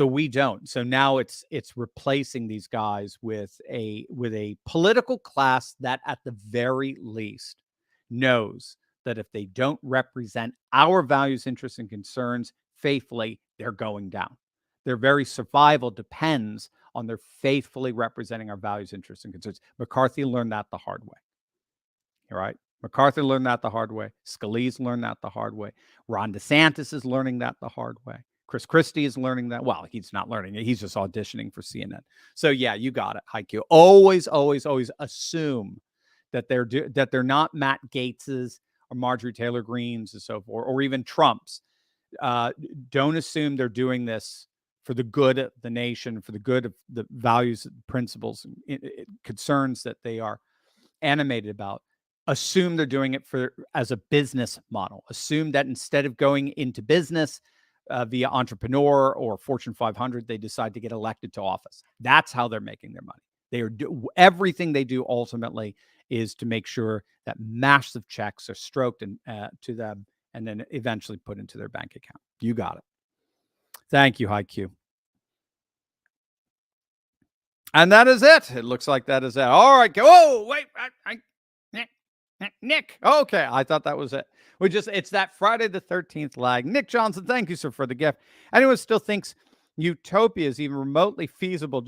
we don't. So now it's replacing these guys with a political class that at the very least knows that if they don't represent our values, interests, and concerns faithfully, they're going down. Their very survival depends on their faithfully representing our values, interests, and concerns. McCarthy learned that the hard way. All right. McCarthy learned that the hard way. Scalise learned that the hard way. Ron DeSantis is learning that the hard way. Chris Christie is learning that. Well, he's not learning it. He's just auditioning for CNN. So yeah, you got it, Haiku. Always, always, always assume that they're not Matt Gaetz's or Marjorie Taylor Greene's and so forth, or even Trump's. Don't assume they're doing this for the good of the nation, for the good of the values, principles, concerns that they are animated about. Assume they're doing it as a business model. Assume that instead of going into business via entrepreneur or Fortune 500, they decide to get elected to office. That's how they're making their money. Everything they do ultimately is to make sure that massive checks are stroked to them and then eventually put into their bank account. You got it. Thank you, High Q. And that is it. It looks like that is it. All right. Oh, wait. Nick. Okay. I thought that was it. It's that Friday the 13th lag. Nick Johnson, thank you, sir, for the gift. Anyone still thinks utopia is even remotely feasible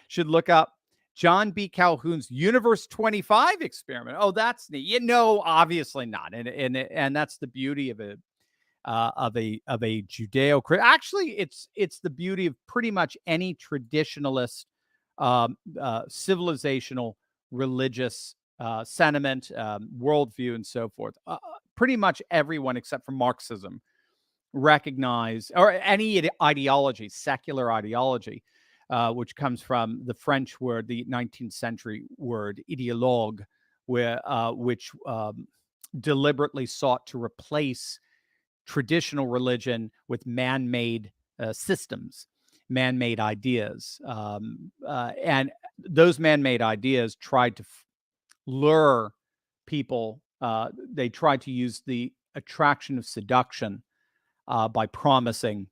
should look up John B. Calhoun's Universe 25 experiment. Oh, that's neat. Obviously not. And that's the beauty of a Judeo-Christian. Actually, it's the beauty of pretty much any traditionalist civilizational religious sentiment, worldview, and so forth. Pretty much everyone except for Marxism recognize, or any ideology, secular ideology, which comes from the French word, the 19th century word idéologue, which deliberately sought to replace traditional religion with man-made systems, man-made ideas. And those man-made ideas tried to lure people. They tried to use the attraction of seduction by promising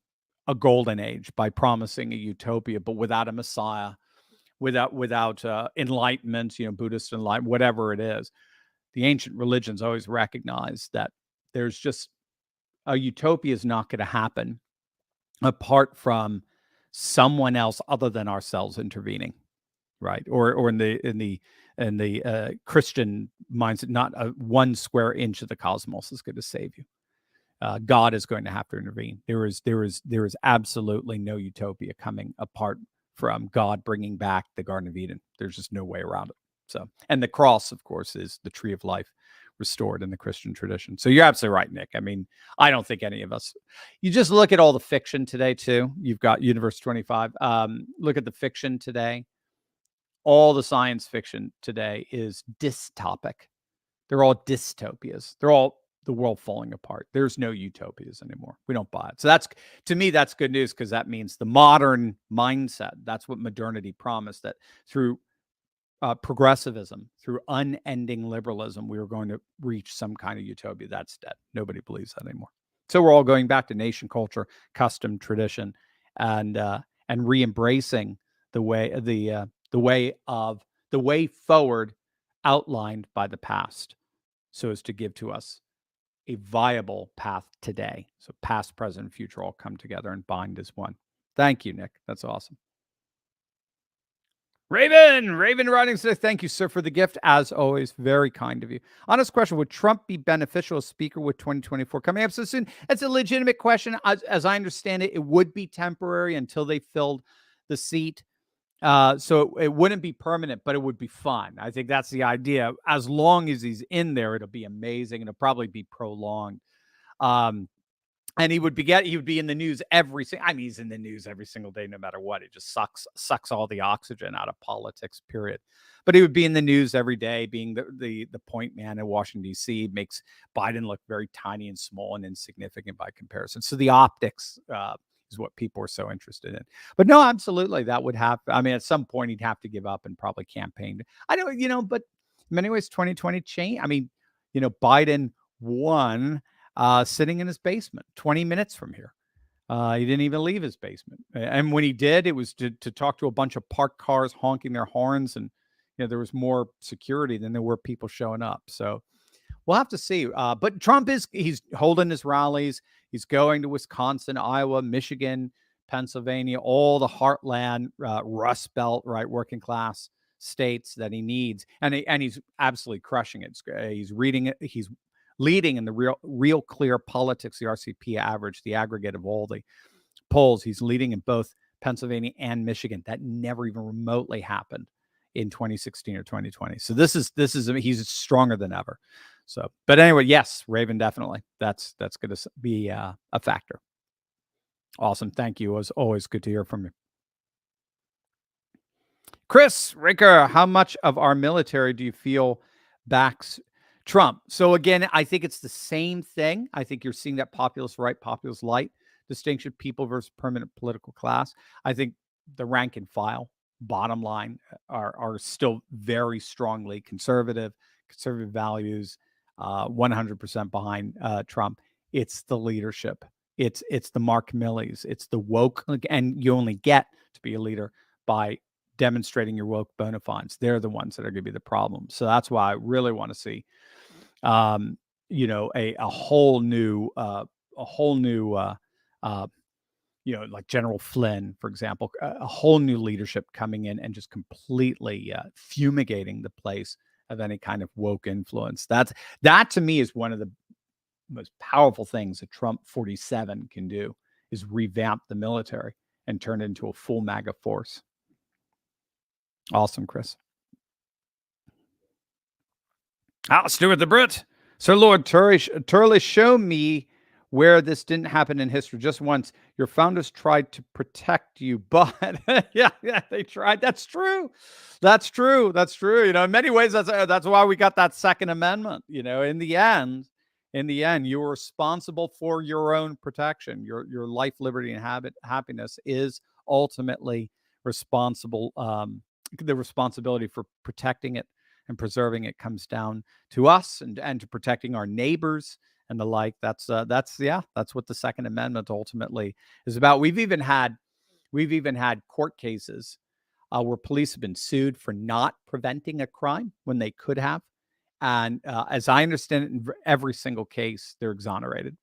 a golden age, by promising a utopia, but without a messiah, without enlightenment, Buddhist enlightenment, whatever it is. The ancient religions always recognized that there's just a utopia is not going to happen apart from someone else other than ourselves intervening, right? Or in the Christian mindset, not a 1 square inch of the cosmos is going to save you. God is going to have to intervene. There is absolutely no utopia coming apart from God bringing back the Garden of Eden. There's just no way around it. So, and the cross, of course, is the tree of life restored in the Christian tradition. So you're absolutely right, Nick. I mean, I don't think any of us, you just look at all the fiction today too. You've got Universe 25. Look at the fiction today. All the science fiction today is dystopic. They're all dystopias. They're all the world falling apart. There's no utopias anymore. We don't buy it. So that's, to me, that's good news, because that means the modern mindset, that's what modernity promised, that through progressivism, through unending liberalism, we were going to reach some kind of utopia. That's dead. Nobody believes that anymore. So we're all going back to nation culture, custom, tradition, and re-embracing the way forward outlined by the past, so as to give to us a viable path today. So past, present, and future all come together and bind as one. Thank you, Nick. That's awesome. Raven writing says, thank you, sir, for the gift. As always, very kind of you. Honest question, would Trump be beneficial as speaker with 2024 coming up so soon? It's a legitimate question. As I understand it, it would be temporary until they filled the seat. So it wouldn't be permanent, but it would be fun. I think that's the idea. As long as he's in there, it'll be amazing, and it'll probably be prolonged. And he would be in the news he's in the news every single day, no matter what. It just sucks all the oxygen out of politics, period. But he would be in the news every day, being the point man in Washington, D.C., makes Biden look very tiny and small and insignificant by comparison. So the optics is what people are so interested in. But no, absolutely, that would happen. I mean, at some point, he'd have to give up and probably campaign. I don't, but in many ways, 2020 changed. I mean, Biden won sitting in his basement 20 minutes from here. He didn't even leave his basement. And when he did, it was to talk to a bunch of parked cars honking their horns. And, there was more security than there were people showing up. So we'll have to see. But Trump he's holding his rallies. He's going to Wisconsin, Iowa, Michigan, Pennsylvania, all the heartland, Rust Belt, right, working class states that he needs. And he's absolutely crushing it. He's reading it. He's leading in the real clear politics, the RCP average, the aggregate of all the polls. He's leading in both Pennsylvania and Michigan. That never even remotely happened in 2016 or 2020. So he's stronger than ever. So, but anyway, yes, Raven, definitely. That's going to be a factor. Awesome. Thank you. It was always good to hear from you. Chris Ricker, how much of our military do you feel backs Trump? So again, I think it's the same thing. I think you're seeing that populist right, populist light distinction, people versus permanent political class. I think the rank and file, bottom line, are still very strongly conservative values, 100% behind Trump. It's the leadership. It's the Mark Milley's. It's the woke, and you only get to be a leader by demonstrating your woke bona fides. They're the ones that are going to be the problem. So that's why I really want to see, a whole new, like General Flynn, for example, a whole new leadership coming in and just completely fumigating the place of any kind of woke influence. That to me is one of the most powerful things that Trump 47 can do, is revamp the military and turn it into a full MAGA force. Awesome, Chris. Stuart the Brit. Sir Lord Turley, show me where this didn't happen in history. Just once, your founders tried to protect you, but yeah, they tried. That's true. In many ways, that's why we got that Second Amendment. In the end, you were responsible for your own protection. Your life, liberty, and happiness is ultimately responsible. The responsibility for protecting it and preserving it comes down to us, and to protecting our neighbors and the like. That's what the Second Amendment ultimately is about. We've even had court cases where police have been sued for not preventing a crime when they could have. And as I understand it, in every single case, they're exonerated.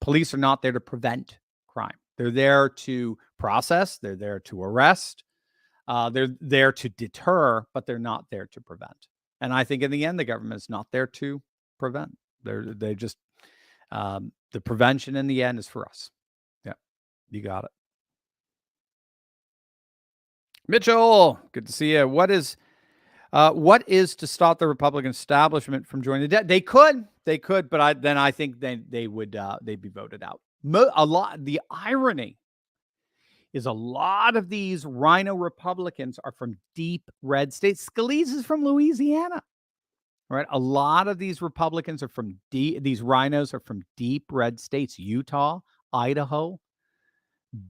Police are not there to prevent crime. They're there to process. They're there to arrest. They're there to deter, but they're not there to prevent. And I think in the end, the government is not there to prevent. They just the prevention in the end is for us. Yeah, you got it. Mitchell, good to see you. What is to stop the Republican establishment from joining the debt? They could, but I think they'd be voted out. The irony is a lot of these RINO Republicans are from deep red states. Scalise is from Louisiana, right? A lot of these Republicans are from these RINOs are from deep red states, Utah, Idaho,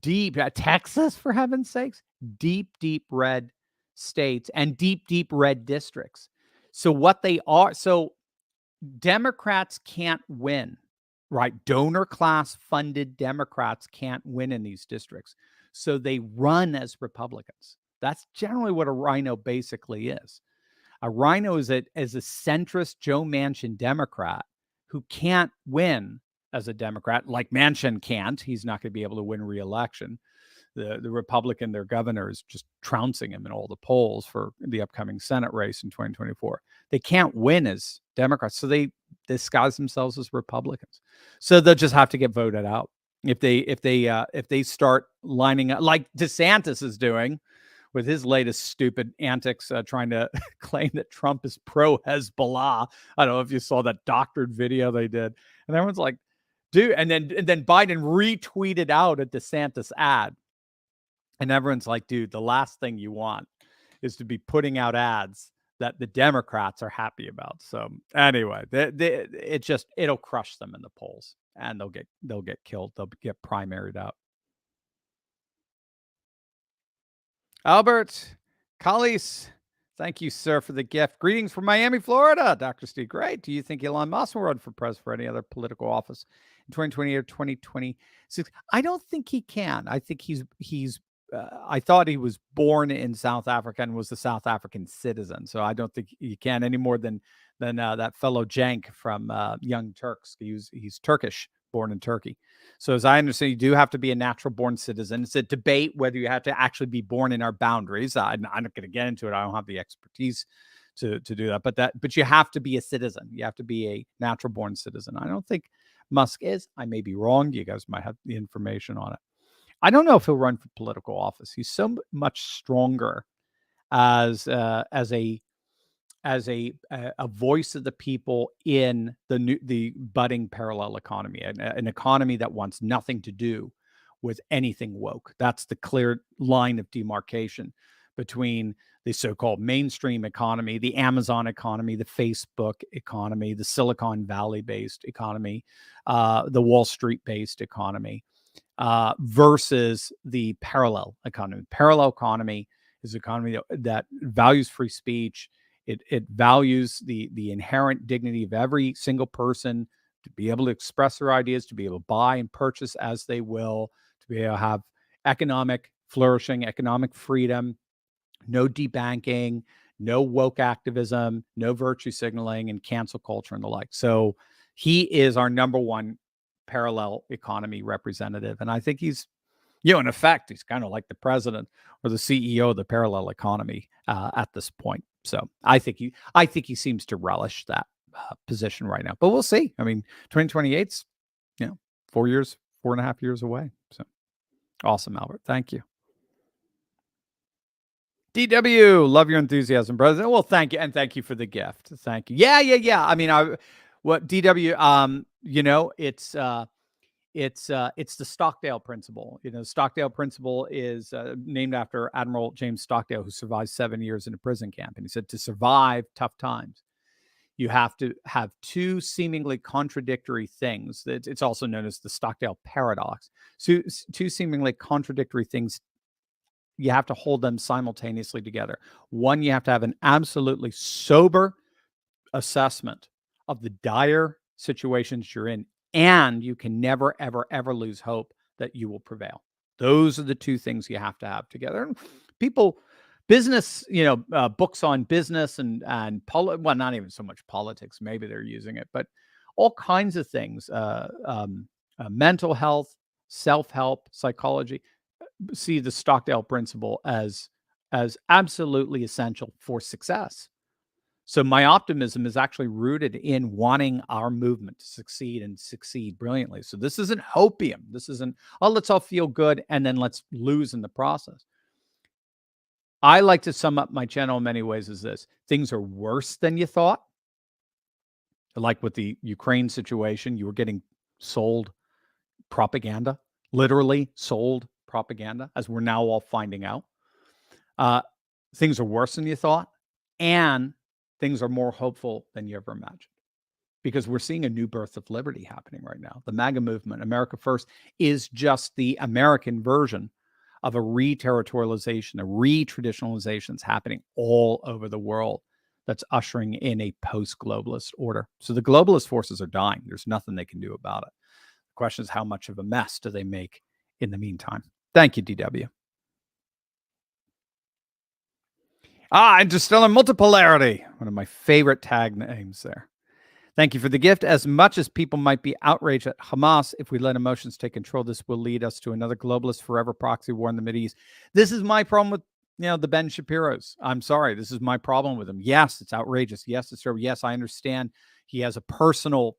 deep Texas, for heaven's sakes, deep red states and deep red districts. So Democrats can't win, right? Donor class funded Democrats can't win in these districts. So they run as Republicans. That's generally what a RINO basically is. A RINO is a centrist Joe Manchin Democrat who can't win as a Democrat, like Manchin can't. He's not going to be able to win re-election. The Republican, their governor, is just trouncing him in all the polls for the upcoming Senate race in 2024. They can't win as Democrats, so they disguise themselves as Republicans. So they'll just have to get voted out if they start lining up like DeSantis is doing with his latest stupid antics, trying to claim that Trump is pro-Hezbollah. I don't know if you saw that doctored video they did, and everyone's like, dude, and then Biden retweeted out a DeSantis ad. And everyone's like, dude, the last thing you want is to be putting out ads that the Democrats are happy about. So anyway, it'll crush them in the polls, and they'll get killed. They'll get primaried out. Albert Scalise, thank you, sir, for the gift. Greetings from Miami, Florida. Dr. Steve, great. Do you think Elon Musk will run for president for any other political office in 2020 or 2026? I don't think he can. I think he's I thought he was born in South Africa and was a South African citizen. So I don't think he can any more than that fellow Cenk from Young Turks. He's Turkish, born in Turkey. So as I understand, you do have to be a natural born citizen. It's a debate whether you have to actually be born in our boundaries. I'm not going to get into it. I don't have the expertise to do that. But you have to be a citizen. You have to be a natural born citizen. I don't think Musk is. I may be wrong. You guys might have the information on it. I don't know if he'll run for political office. He's so much stronger as a voice of the people in the budding parallel economy, an economy that wants nothing to do with anything woke. That's the clear line of demarcation between the so-called mainstream economy, the Amazon economy, the Facebook economy, the Silicon Valley-based economy, the Wall Street-based economy. Versus the parallel economy. Parallel economy is an economy that values free speech. It values the inherent dignity of every single person to be able to express their ideas, to be able to buy and purchase as they will, to be able to have economic flourishing, economic freedom, no debanking, no woke activism, no virtue signaling, and cancel culture and the like. So he is our number one parallel economy representative. And I think he's, in effect, he's kind of like the president or the CEO of the parallel economy at this point. So I think he seems to relish that position right now. But we'll see. I mean, 2028's, 4.5 years away. So awesome, Albert. Thank you. DW, love your enthusiasm, brother. Well, thank you. And thank you for the gift. Thank you. Yeah. I mean, DW, it's the Stockdale principle. Stockdale principle is named after Admiral James Stockdale, who survived 7 years in a prison camp. And he said, to survive tough times, you have to have two seemingly contradictory things. It's also known as the Stockdale paradox. So two seemingly contradictory things, you have to hold them simultaneously together. One, you have to have an absolutely sober assessment of the dire situations you're in, and you can never, ever, ever lose hope that you will prevail. Those are the two things you have to have together. And business, books on business and well, not even so much politics. Maybe they're using it, but all kinds of things, mental health, self-help, psychology, see the Stockdale principle as absolutely essential for success. So my optimism is actually rooted in wanting our movement to succeed and succeed brilliantly. So this isn't hopium. This isn't, oh, let's all feel good and then let's lose in the process. I like to sum up my channel in many ways as this: things are worse than you thought. Like with the Ukraine situation, you were getting sold propaganda, literally sold propaganda, as we're now all finding out. Things are worse than you thought, and things are more hopeful than you ever imagined, because we're seeing a new birth of liberty happening right now. The MAGA movement, America First, is just the American version of a re-territorialization, a re-traditionalization that's happening all over the world, that's ushering in a post-globalist order. So the globalist forces are dying. There's nothing they can do about it. The question is, how much of a mess do they make in the meantime? Thank you, DW. Interstellar Multipolarity, one of my favorite tag names there. Thank you for the gift. As much as people might be outraged at Hamas, if we let emotions take control, this will lead us to another globalist forever proxy war in the Mideast. This is my problem with, the Ben Shapiro's. I'm sorry. This is my problem with him. Yes, it's outrageous. Yes, it's terrible. Yes, I understand he has a personal,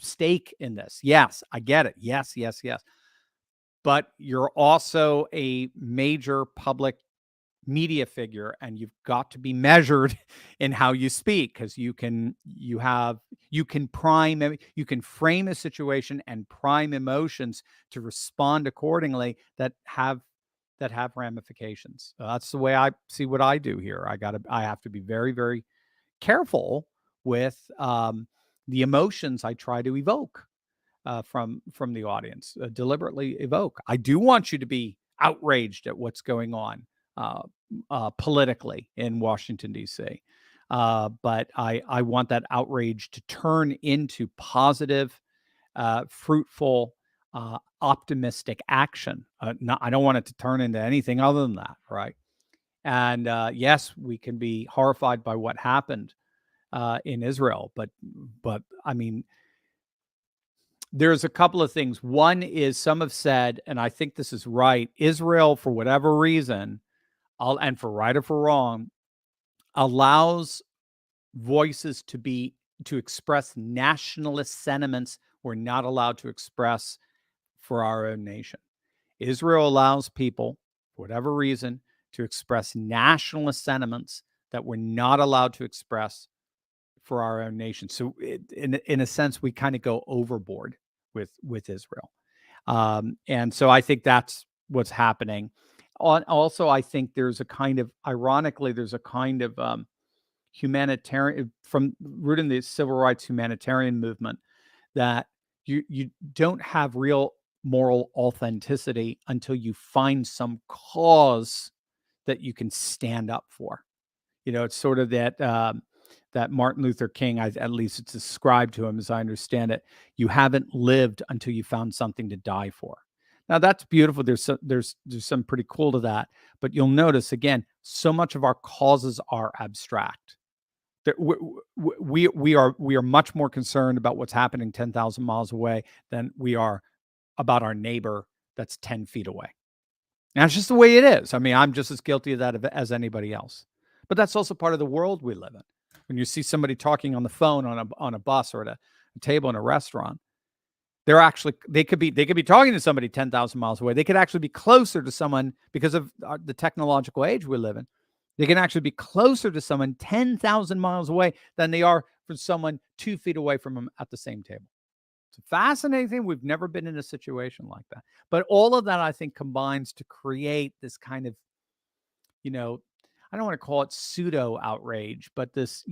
stake in this. Yes, I get it. Yes. But you're also a major public media figure, and you've got to be measured in how you speak, because you can frame a situation and prime emotions to respond accordingly that have ramifications. That's the way I see what I do here. I have to be very, very careful with the emotions I try to evoke from the audience, deliberately evoke. I do want you to be outraged at what's going on politically in Washington, D.C. But I want that outrage to turn into positive, fruitful, optimistic action. I don't want it to turn into anything other than that, right? And yes, we can be horrified by what happened in Israel, but I mean, there's a couple of things. One is, some have said, and I think this is right, Israel, for whatever reason, and for right or for wrong, allows voices to express nationalist sentiments we're not allowed to express for our own nation. Israel allows people, for whatever reason, to express nationalist sentiments that we're not allowed to express for our own nation. So in a sense, we kind of go overboard with Israel. And so I think that's what's happening. Also, I think there's a kind of, ironically, humanitarian, from rooted in the civil rights humanitarian movement, that you don't have real moral authenticity until you find some cause that you can stand up for. It's sort of that Martin Luther King, at least it's ascribed to him as I understand it, you haven't lived until you found something to die for. Now that's beautiful. There's some pretty cool to that, but you'll notice again, so much of our causes are abstract. We are much more concerned about what's happening 10,000 miles away than we are about our neighbor that's 10 feet away. And that's just the way it is. I mean, I'm just as guilty of that as anybody else. But that's also part of the world we live in. When you see somebody talking on the phone on a bus or at a table in a restaurant, they could be talking to somebody 10,000 miles away. They could actually be closer to someone because of the technological age we live in. They can actually be closer to someone 10,000 miles away than they are from someone 2 feet away from them at the same table. It's a fascinating thing. We've never been in a situation like that. But all of that, I think, combines to create this kind of, I don't want to call it pseudo outrage, but this,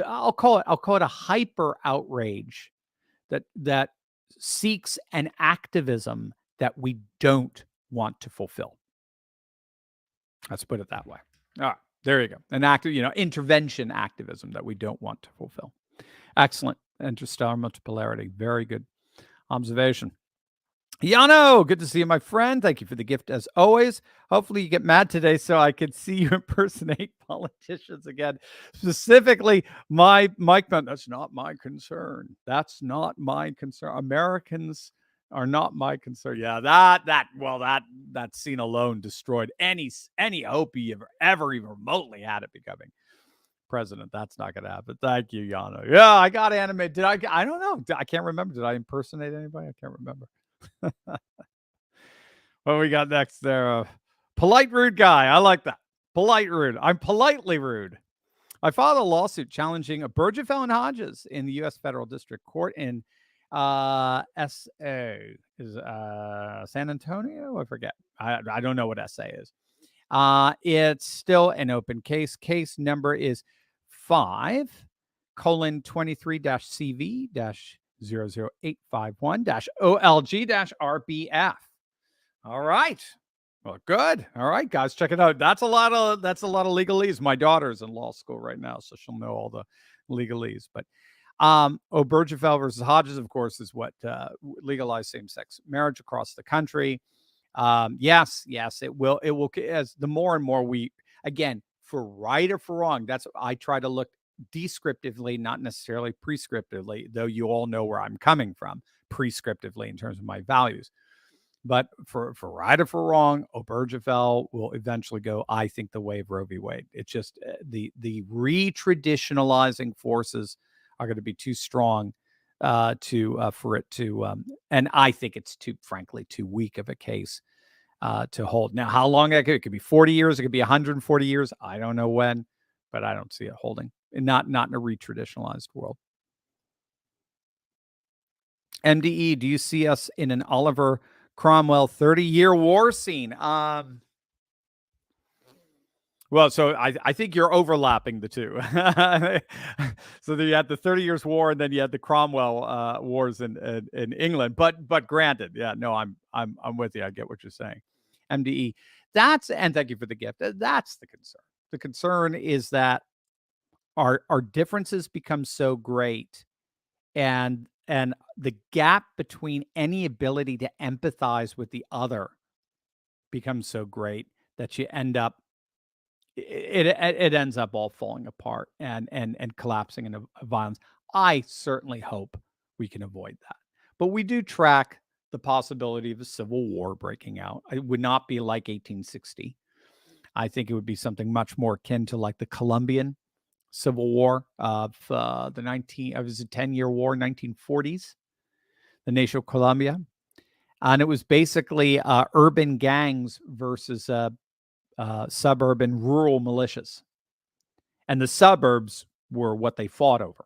I'll call it a hyper outrage that seeks an activism that we don't want to fulfill. Let's put it that way. All right, there you go. An intervention activism that we don't want to fulfill. Excellent. Interstellar multipolarity. Very good observation. Yano, good to see you, my friend. Thank you for the gift as always. Hopefully you get mad today so I can see you impersonate politicians again. Specifically, Mike, that's not my concern. That's not my concern. Americans are not my concern. Yeah, that scene alone destroyed any hope he ever even remotely had of becoming president. That's not going to happen. Thank you, Yano. Yeah, I got animated. Did I don't know. I can't remember. Did I impersonate anybody? I can't remember. What we got next there? Polite rude guy. I like that. Polite rude. I'm politely rude. I filed a lawsuit challenging Obergefell and Hodges in the U.S. Federal District Court in SA is San Antonio. I forget. I don't know what SA is. It's still an open case. Case number is 5:23-CV-00851-OLG-RBF. All right. Well, good. All right, guys, check it out. That's a lot of legalese. My daughter's in law school right now, so she'll know all the legalese. But Obergefell versus Hodges, of course, is what legalized same-sex marriage across the country. Yes, it will. It will, as the more and more we, again, for right or for wrong. That's I try to look descriptively, not necessarily prescriptively. Though you all know where I'm coming from, prescriptively in terms of my values. But for right or for wrong, Obergefell will eventually go, I think, the way of Roe v. Wade. It's just the re-traditionalizing forces are going to be too strong for it to, and I think it's frankly, too weak of a case to hold. Now, how long it could be 40 years, it could be 140 years. I don't know when, but I don't see it holding. And not in a re-traditionalized world. MDE, do you see us in an Oliver Cromwell 30-year war scene? Well, so I think you're overlapping the two. So you had the 30 Years' War, and then you had the Cromwell wars in England. But granted, yeah, no, I'm with you. I get what you're saying. MDE, and thank you for the gift. That's the concern. The concern is that our differences become so great, and the gap between any ability to empathize with the other becomes so great that you end up, it ends up all falling apart and collapsing into violence. I certainly hope we can avoid that. But we do track the possibility of a civil war breaking out. It would not be like 1860. I think it would be something much more akin to like the Colombian Civil War of it was a 10-year war, 1940s, the nation of Colombia. And it was basically urban gangs versus suburban rural militias. And the suburbs were what they fought over,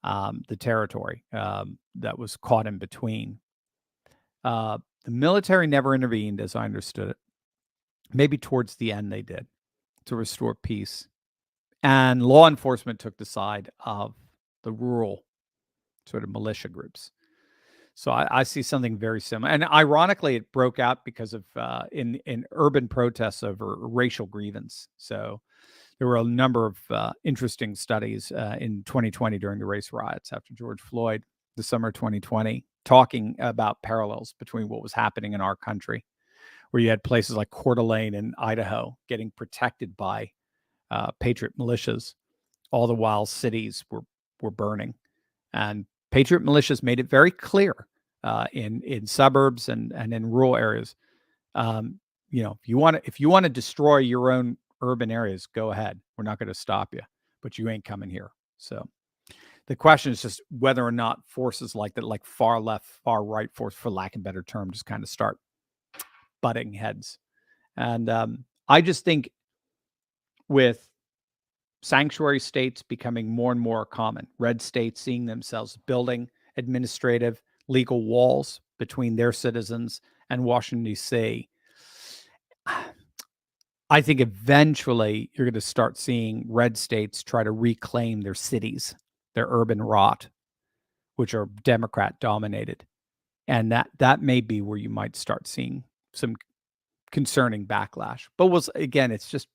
the territory that was caught in between. The military never intervened, as I understood it. Maybe towards the end they did, to restore peace. And law enforcement took the side of the rural sort of militia groups. So I see something very similar. And ironically, it broke out because of in urban protests over racial grievance. So there were a number of interesting studies in 2020 during the race riots after George Floyd, the summer of 2020, talking about parallels between what was happening in our country, where you had places like Coeur d'Alene in Idaho getting protected by patriot militias, all the while cities were burning. And patriot militias made it very clear in suburbs and in rural areas, if you want to destroy your own urban areas, go ahead. We're not going to stop you, but you ain't coming here. So the question is just whether or not forces like that, like far left, far right force, for lack of a better term, just kind of start butting heads. And I just think with sanctuary states becoming more and more common, red states seeing themselves building administrative legal walls between their citizens and Washington, D.C., I think eventually you're going to start seeing red states try to reclaim their cities, their urban rot, which are Democrat dominated. And that may be where you might start seeing some concerning backlash. But it's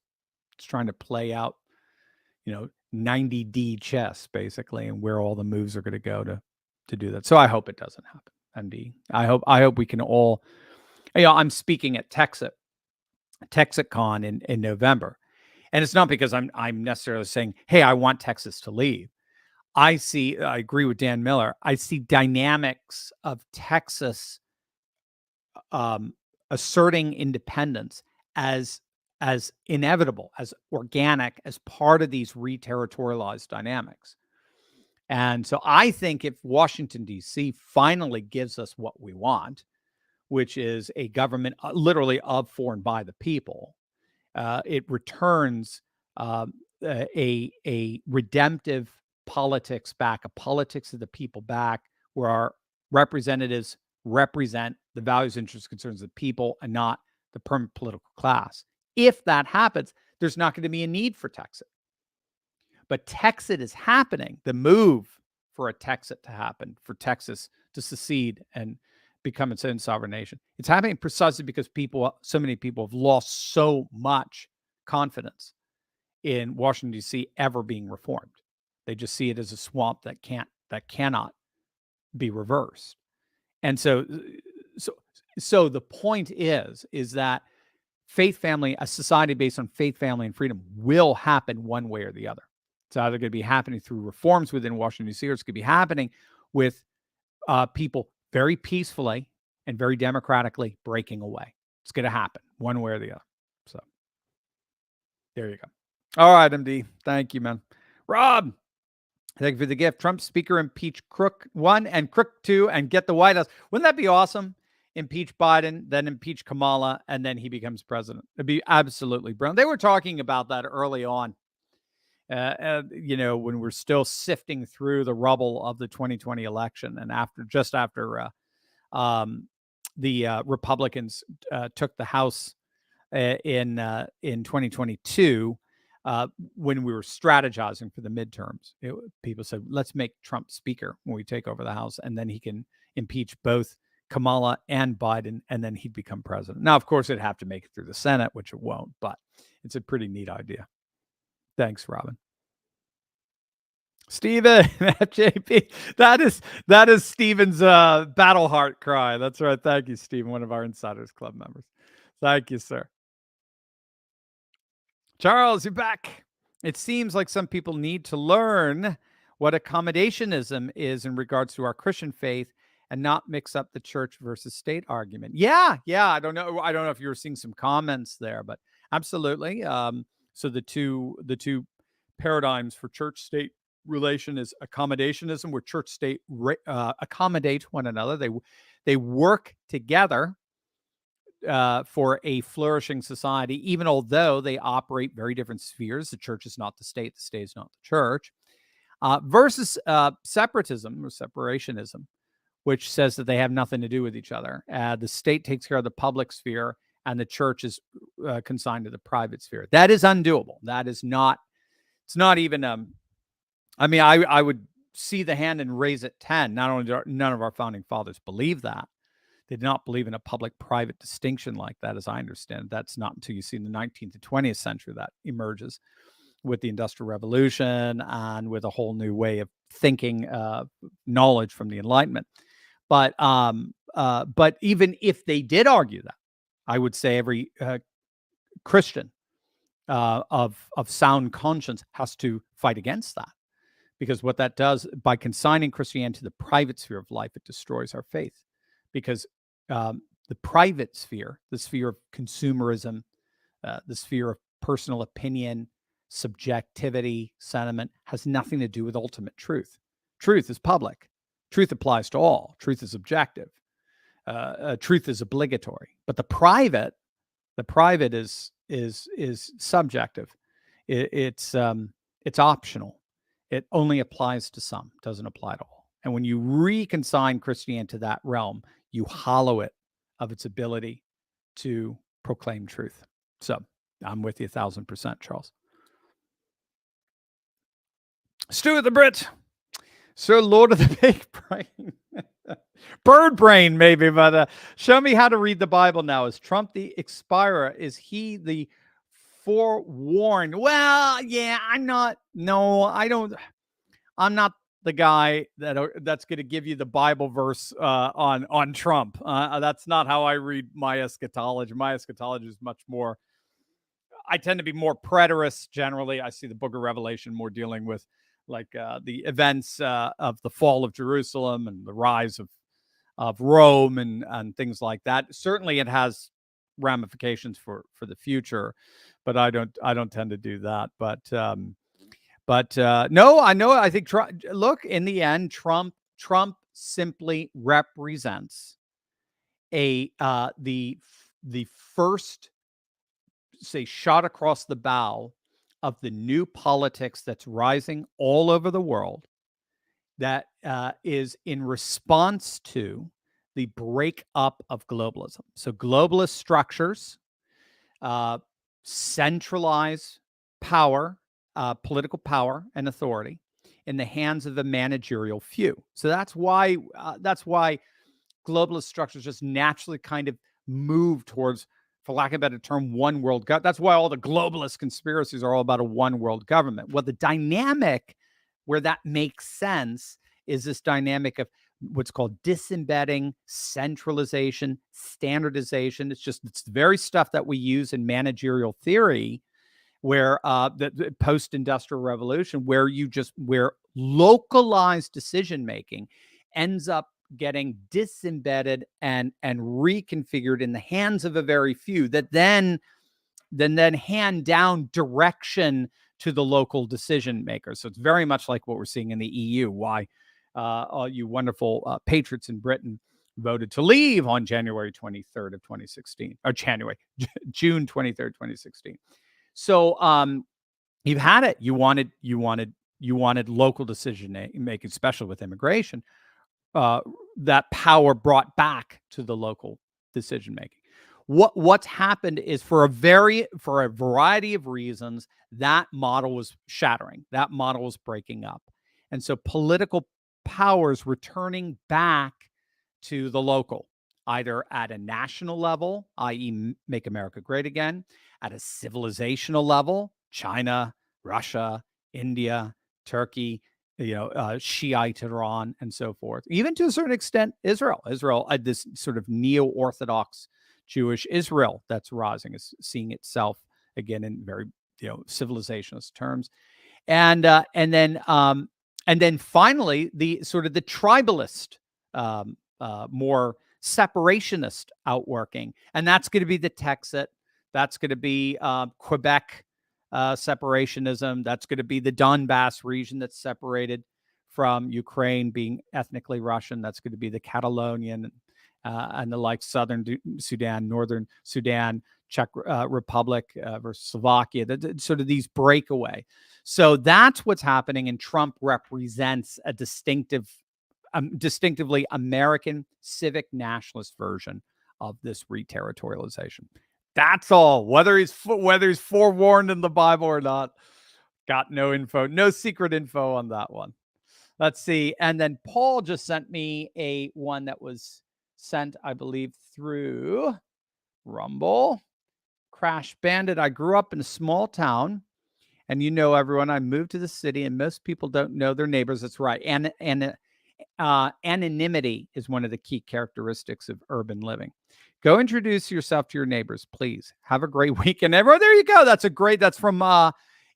trying to play out, 90D chess basically, and where all the moves are going to go to do that. So I hope it doesn't happen. MD. I hope we can all, I'm speaking at TexitCon in November. And it's not because I'm necessarily saying, hey, I want Texas to leave. I agree with Dan Miller. I see dynamics of Texas asserting independence as inevitable, as organic, as part of these re-territorialized dynamics. And so I think if Washington, D.C. finally gives us what we want, which is a government literally of, for, and by the people, it returns a redemptive politics back, a politics of the people back, where our representatives represent the values, interests, concerns of the people and not the permanent political class. If that happens, there's not going to be a need for Texit. But Texit is happening. The move for a Texit to happen, for Texas to secede and become its own sovereign nation, it's happening precisely because so many people have lost so much confidence in Washington, D.C. ever being reformed. They just see it as a swamp that cannot be reversed. And so the point is that faith, family, a society based on faith, family, and freedom will happen one way or the other. It's either going to be happening through reforms within Washington, D.C., or it's going to be happening with people very peacefully and very democratically breaking away. It's going to happen one way or the other. So there you go. All right, MD. Thank you, man. Rob, thank you for the gift. Trump speaker impeach Crook 1 and Crook 2 and get the White House. Wouldn't that be awesome? Impeach Biden, then impeach Kamala, and then he becomes president. It'd be absolutely brilliant. They were talking about that early on, when we're still sifting through the rubble of the 2020 election, and after the Republicans took the House in 2022. When we were strategizing for the midterms, people said, let's make Trump speaker when we take over the House, and then he can impeach both Kamala and Biden, and then he'd become president. Now, of course, it'd have to make it through the Senate, which it won't, but it's a pretty neat idea. Thanks, Robin. Steven, JP, that is Steven's battle heart cry. That's right. Thank you, Steven, one of our Insiders Club members. Thank you, sir. Charles, you're back. It seems like some people need to learn what accommodationism is in regards to our Christian faith and not mix up the church versus state argument. Yeah. I don't know if you were seeing some comments there, but absolutely. So the two paradigms for church-state relation is accommodationism, where church-state accommodate one another. They work together for a flourishing society, even although they operate very different spheres. The church is not the state is not the church. Versus separatism or separationism, which says that they have nothing to do with each other. The state takes care of the public sphere, and the church is consigned to the private sphere. That is undoable. That is not. It's not even. I would see the hand and raise it 10. Not only do none of our founding fathers believe that. They did not believe in a public-private distinction like that, as I understand. That's not until you see in the 19th to 20th century that emerges with the Industrial Revolution and with a whole new way of thinking, knowledge from the Enlightenment. But even if they did argue that, I would say every Christian of sound conscience has to fight against that, because what that does, by consigning Christianity to the private sphere of life, it destroys our faith. Because the private sphere, the sphere of consumerism, the sphere of personal opinion, subjectivity, sentiment, has nothing to do with ultimate truth. Truth is public. Truth applies to all. Truth is objective. Truth is obligatory. But the private is subjective. It's optional. It only applies to some. Doesn't apply to all. And when you reconsign Christianity to that realm, you hollow it of its ability to proclaim truth. So I'm with you 1,000%, Charles. Stuart the Brit. Sir Lord of the Big Brain. Bird brain, maybe, but show me how to read the Bible now. Is Trump the expirer? Is he the forewarned? Well, yeah, I'm not the guy that's going to give you the Bible verse on Trump. That's not how I read my eschatology. My eschatology is much more. I tend to be more preterist generally. I see the Book of Revelation more dealing with like the events of the fall of Jerusalem and the rise of Rome and things like that. Certainly, it has ramifications for the future, but I don't tend to do that. But no, I know. I think look, in the end, Trump simply represents the first, say, shot across the bow of the new politics that's rising all over the world, that is in response to the breakup of globalism. So globalist structures centralize power, political power and authority in the hands of the managerial few. So that's why globalist structures just naturally kind of move towards, for lack of a better term, one world government. That's why all the globalist conspiracies are all about a one world government. Well, the dynamic where that makes sense is this dynamic of what's called disembedding, centralization, standardization. It's the very stuff that we use in managerial theory, where the post-industrial revolution, where localized decision making ends up getting disembedded and reconfigured in the hands of a very few that then hand down direction to the local decision makers. So it's very much like what we're seeing in the EU. Why all you wonderful patriots in Britain voted to leave on January 23rd of 2016, or June 23rd, 2016. So you've had it. You wanted local decision making, especially with immigration. That power brought back to the local decision making. What's happened is, for a variety of reasons, that model was shattering. That model was breaking up, and so political powers returning back to the local, either at a national level, i.e., make America great again, at a civilizational level, China, Russia, India, Turkey, Shiite Iran, and so forth. Even to a certain extent, Israel, this sort of neo-Orthodox Jewish Israel that's rising, is seeing itself again in very civilizationist terms, and then finally the sort of the tribalist, more separationist outworking, and that's going to be the Texit, that's going to be Quebec separationism, that's going to be the Donbass region that's separated from Ukraine, being ethnically Russian, that's going to be the Catalonian and the like, Southern Sudan, Northern Sudan, Czech Republic versus Slovakia, sort of these breakaway. So that's what's happening, and Trump represents a distinctively American civic nationalist version of this reterritorialization. That's all. Whether he's forewarned in the Bible or not, got no info, no secret info on that one. Let's see. And then Paul just sent me one that was sent, I believe, through Rumble. Crash Bandit. I grew up in a small town, and everyone. I moved to the city, and most people don't know their neighbors. That's right. And anonymity is one of the key characteristics of urban living. Go introduce yourself to your neighbors, please. Have a great weekend, everyone. There you go. That's from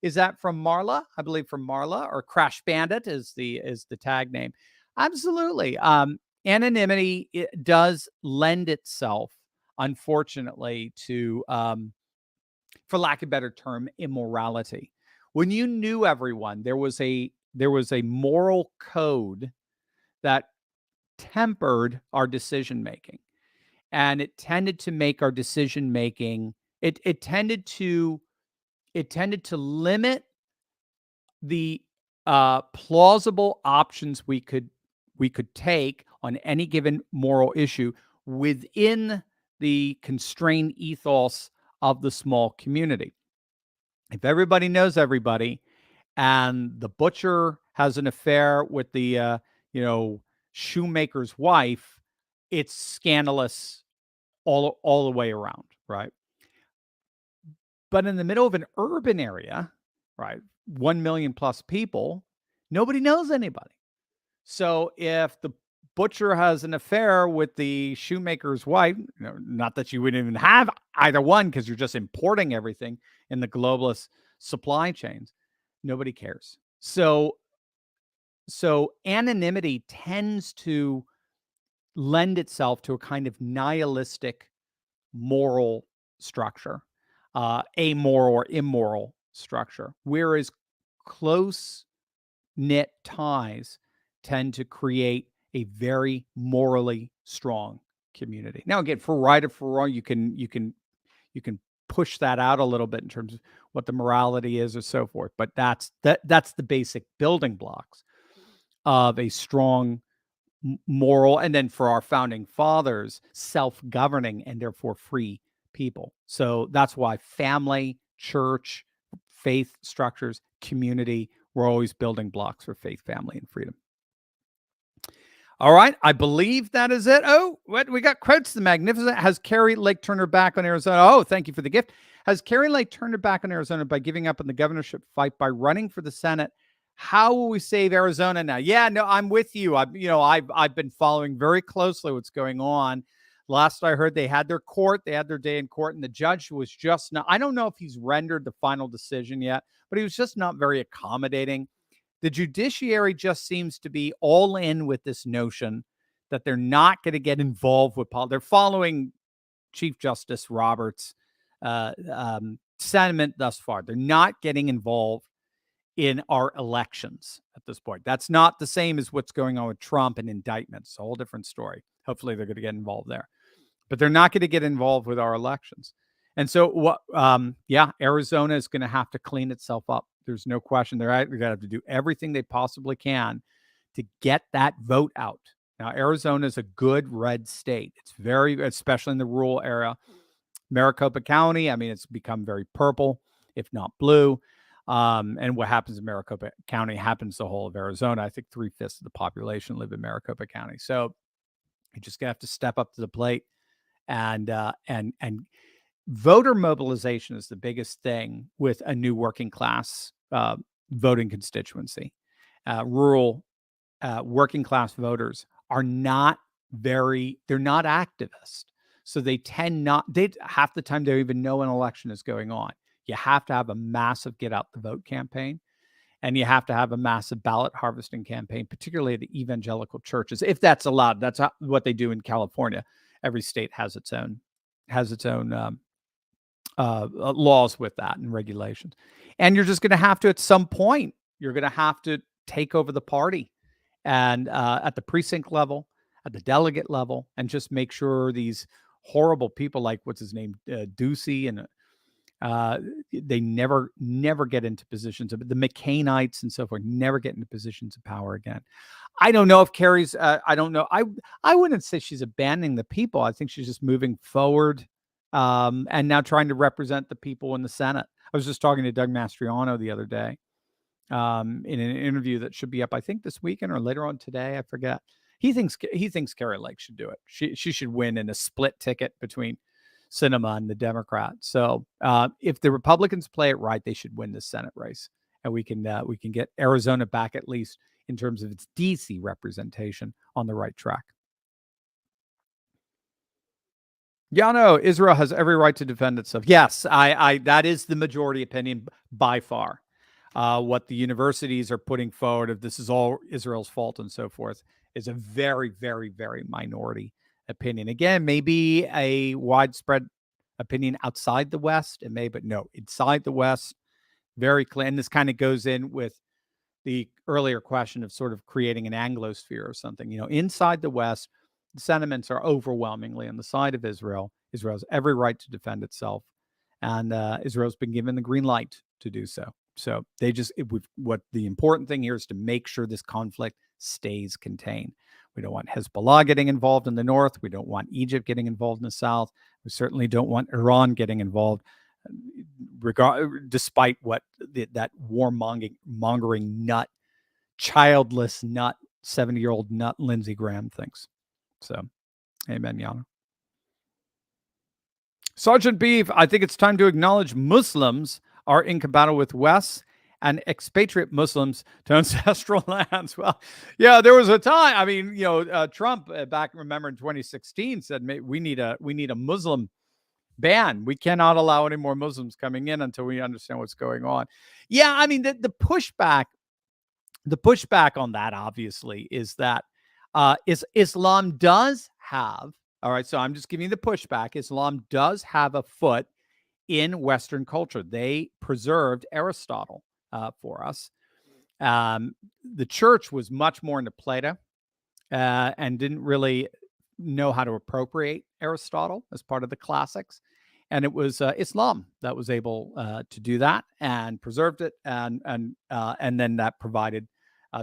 is that from Marla? I believe from Marla, or Crash Bandit is the tag name. Absolutely. Anonymity, it does lend itself, unfortunately, to for lack of a better term, immorality. When you knew everyone, there was a moral code that tempered our decision making, and it tended to make our decision making. It tended to limit the plausible options we could take on any given moral issue within the constrained ethos of the small community. If everybody knows everybody, and the butcher has an affair with the shoemaker's wife, it's scandalous all the way around, right? But in the middle of an urban area, right, 1 million plus people, nobody knows anybody. So if the butcher has an affair with the shoemaker's wife, not that you wouldn't even have either one because you're just importing everything in the globalist supply chains, nobody cares. So anonymity tends to lend itself to a kind of nihilistic moral structure, amoral or immoral structure, whereas close knit ties tend to create a very morally strong community. Now, again, for right or for wrong, you can push that out a little bit in terms of what the morality is or so forth. But that's the basic building blocks of a strong moral, and then for our founding fathers, self-governing and therefore free people. So that's why family, church, faith structures, community were always building blocks for faith, family, and freedom. All right, I believe that is it. Oh, what we got quotes. The Magnificent. Has Carrie Lake turned her back on Arizona? Oh, thank you for the gift. Has Carrie Lake turned her back on Arizona by giving up on the governorship fight by running for the Senate? How will we save Arizona now? Yeah, no, I'm with you. I've been following very closely what's going on. Last I heard, they had their day in court, and the judge was just not. I don't know if he's rendered the final decision yet, but he was just not very accommodating. The judiciary just seems to be all in with this notion that they're not going to get involved with politics. They're following Chief Justice Roberts' sentiment thus far. They're not getting involved in our elections at this point. That's not the same as what's going on with Trump and indictments. It's a whole different story. Hopefully they're going to get involved there, but they're not going to get involved with our elections. And so Arizona is going to have to clean itself up. There's no question. They're going to have to do everything they possibly can to get that vote out. Now, Arizona is a good red state. It's very, especially in the rural area. Maricopa County, I mean, it's become very purple, if not blue. And what happens in Maricopa County happens the whole of Arizona. I think 3/5 of the population live in Maricopa County. So you just have to step up to the plate, and voter mobilization is the biggest thing with a new working class voting constituency. Rural working class voters are not they're not activist. So they half the time they don't even know an election is going on. You have to have a massive get out the vote campaign, and you have to have a massive ballot harvesting campaign, particularly the evangelical churches, if that's allowed. That's what they do in California. Every state has its own laws with that and regulations. And you're just going to have to, at some point, you're going to have to take over the party, and at the precinct level, at the delegate level, and just make sure these horrible people like what's his name, Ducey, and they never get into positions of the McCainites and so forth, never get into positions of power again. I don't know if Carrie's, I don't know. I wouldn't say she's abandoning the people. I think she's just moving forward and now trying to represent the people in the Senate. I was just talking to Doug Mastriano the other day in an interview that should be up, I think this weekend or later on today. I forget. He thinks Carrie Lake should do it. She should win in a split ticket between Sinema and the Democrats. So if the Republicans play it right, they should win the Senate race, and we can get Arizona back, at least in terms of its DC representation, on the right track. Yeah, no, Israel has every right to defend itself. Yes, I that is the majority opinion by far. What the universities are putting forward, if this is all Israel's fault and so forth, is a very, very, very minority opinion. Again, maybe a widespread opinion outside the West. It may, but no, inside the West, very clear. And this kind of goes in with the earlier question of sort of creating an Anglosphere or something. Inside the West, the sentiments are overwhelmingly on the side of Israel. Israel has every right to defend itself, and Israel's been given the green light to do so. So what the important thing here is to make sure this conflict stays contained. We don't want Hezbollah getting involved in the north. We don't want Egypt getting involved in the south. We certainly don't want Iran getting involved, despite what that warmongering nut, childless nut, 70-year-old nut Lindsey Graham thinks. So, amen, Yana. Sergeant Beef, I think it's time to acknowledge Muslims are incompatible with West and expatriate Muslims to ancestral lands. Well, yeah, there was a time. I mean, Trump back, remember in 2016, said we need a Muslim ban. We cannot allow any more Muslims coming in until we understand what's going on. Yeah, I mean, the pushback on that obviously is that Islam does have, all right, so I'm just giving you the pushback. Islam does have a foot in Western culture. They preserved Aristotle for us. The church was much more into Plato and didn't really know how to appropriate Aristotle as part of the classics. And it was Islam that was able to do that and preserved it. And then that provided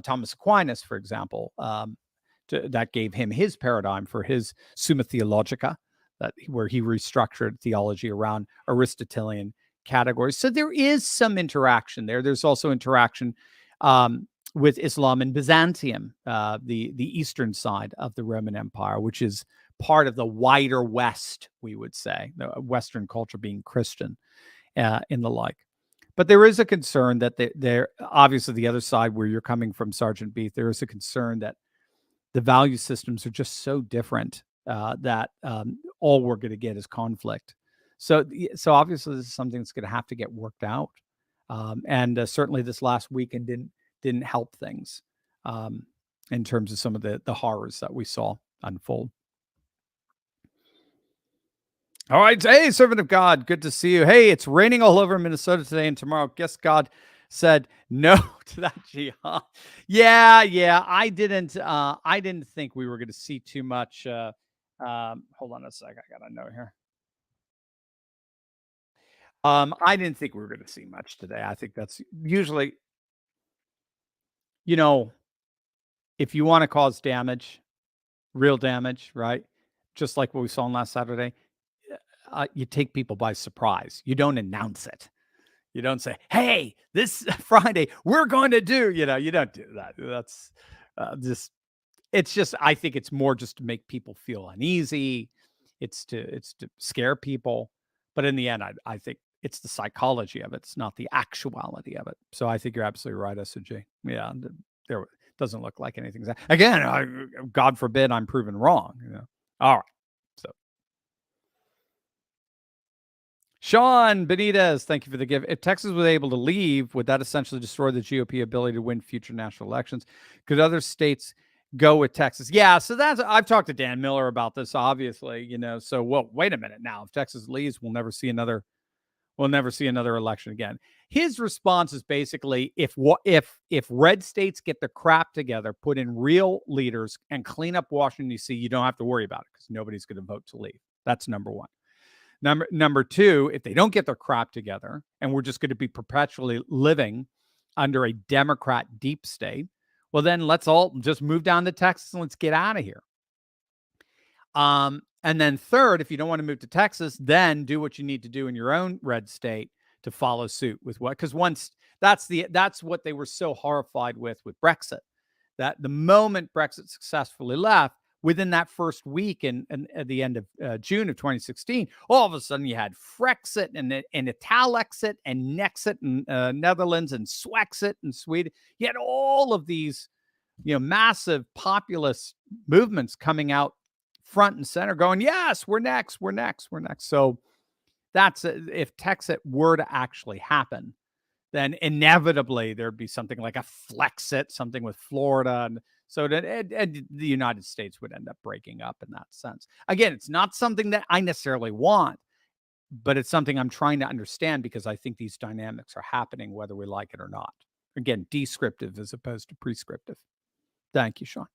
Thomas Aquinas, for example, that gave him his paradigm for his Summa Theologica, where he restructured theology around Aristotelian categories. So there is some interaction there. There's also interaction with Islam in Byzantium, the eastern side of the Roman Empire, which is part of the wider West, we would say, the Western culture being Christian and the like. But there is a concern that there obviously the other side where you're coming from, Sergeant Beef, there is a concern that the value systems are just so different that all we're going to get is conflict. So obviously this is something that's going to have to get worked out. And certainly this last weekend didn't help things in terms of some of the horrors that we saw unfold. All right. Hey, servant of God, good to see you. Hey, it's raining all over Minnesota today and tomorrow. Guess God said no to that jihad. Yeah. I didn't think we were going to see too much. Hold on a sec. I got a note here. I didn't think we were going to see much today. I think that's usually, if you want to cause damage, real damage, right? Just like what we saw on last Saturday, you take people by surprise. You don't announce it. You don't say, hey, this Friday, we're going to do, you don't do that. That's it's just, I think it's more just to make people feel uneasy. It's to scare people. But in the end, I think it's the psychology of it. It's not the actuality of it. So I think you're absolutely right, SOG. Yeah, there doesn't look like anything's again. God forbid I'm proven wrong. All right. So Sean Benitez, thank you for the gift. If Texas was able to leave, would that essentially destroy the GOP ability to win future national elections? Could other states go with Texas? Yeah, so I've talked to Dan Miller about this, obviously, so wait a minute now. If Texas leaves, we'll never see another election again. His response is basically, if red states get their crap together, put in real leaders and clean up Washington, D.C., you don't have to worry about it because nobody's going to vote to leave. That's number one. Number two, if they don't get their crap together and we're just going to be perpetually living under a Democrat deep state, well, then let's all just move down to Texas and let's get out of here. And then third, if you don't want to move to Texas, then do what you need to do in your own red state to follow suit with what, because once that's what they were so horrified with Brexit, that the moment Brexit successfully left, within that first week and at the end of June of 2016, all of a sudden you had Frexit and Italexit and Nexit in Netherlands and Swexit in Sweden. You had all of these, massive populist movements coming out front and center going, yes, we're next. So that's if Texit were to actually happen, then inevitably there'd be something like a Flexit, something with Florida. And so and the United States would end up breaking up in that sense. Again, it's not something that I necessarily want, but it's something I'm trying to understand because I think these dynamics are happening whether we like it or not. Again, descriptive as opposed to prescriptive. Thank you, Sean.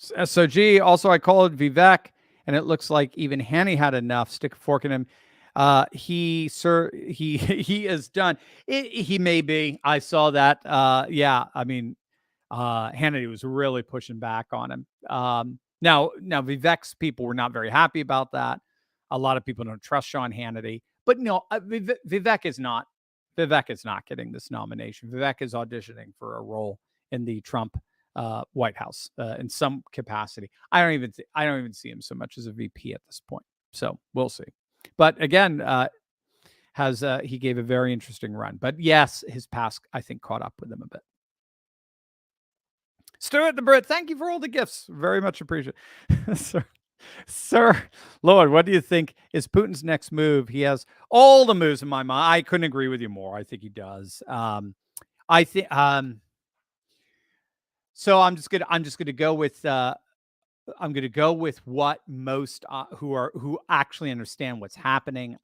SOG, also I called Vivek, and it looks like even Hanny had enough. Stick a fork in him. He is done. He may be. I saw that. Yeah, I mean, Hannity was really pushing back on him. Now Vivek's people were not very happy about that. A lot of people don't trust Sean Hannity, but no, Vivek is not getting this nomination. Vivek is auditioning for a role in the Trump White House in some capacity. I don't even see him so much as a VP at this point. So we'll see. But again, he gave a very interesting run. But yes, his past, I think, caught up with him a bit. Stuart the Brit, thank you for all the gifts. Very much appreciated. Sir, Lord, what do you think is Putin's next move? He has all the moves in my mind. I couldn't agree with you more. I think he does. I think so. I'm just gonna go with what most who actually understand what's happening,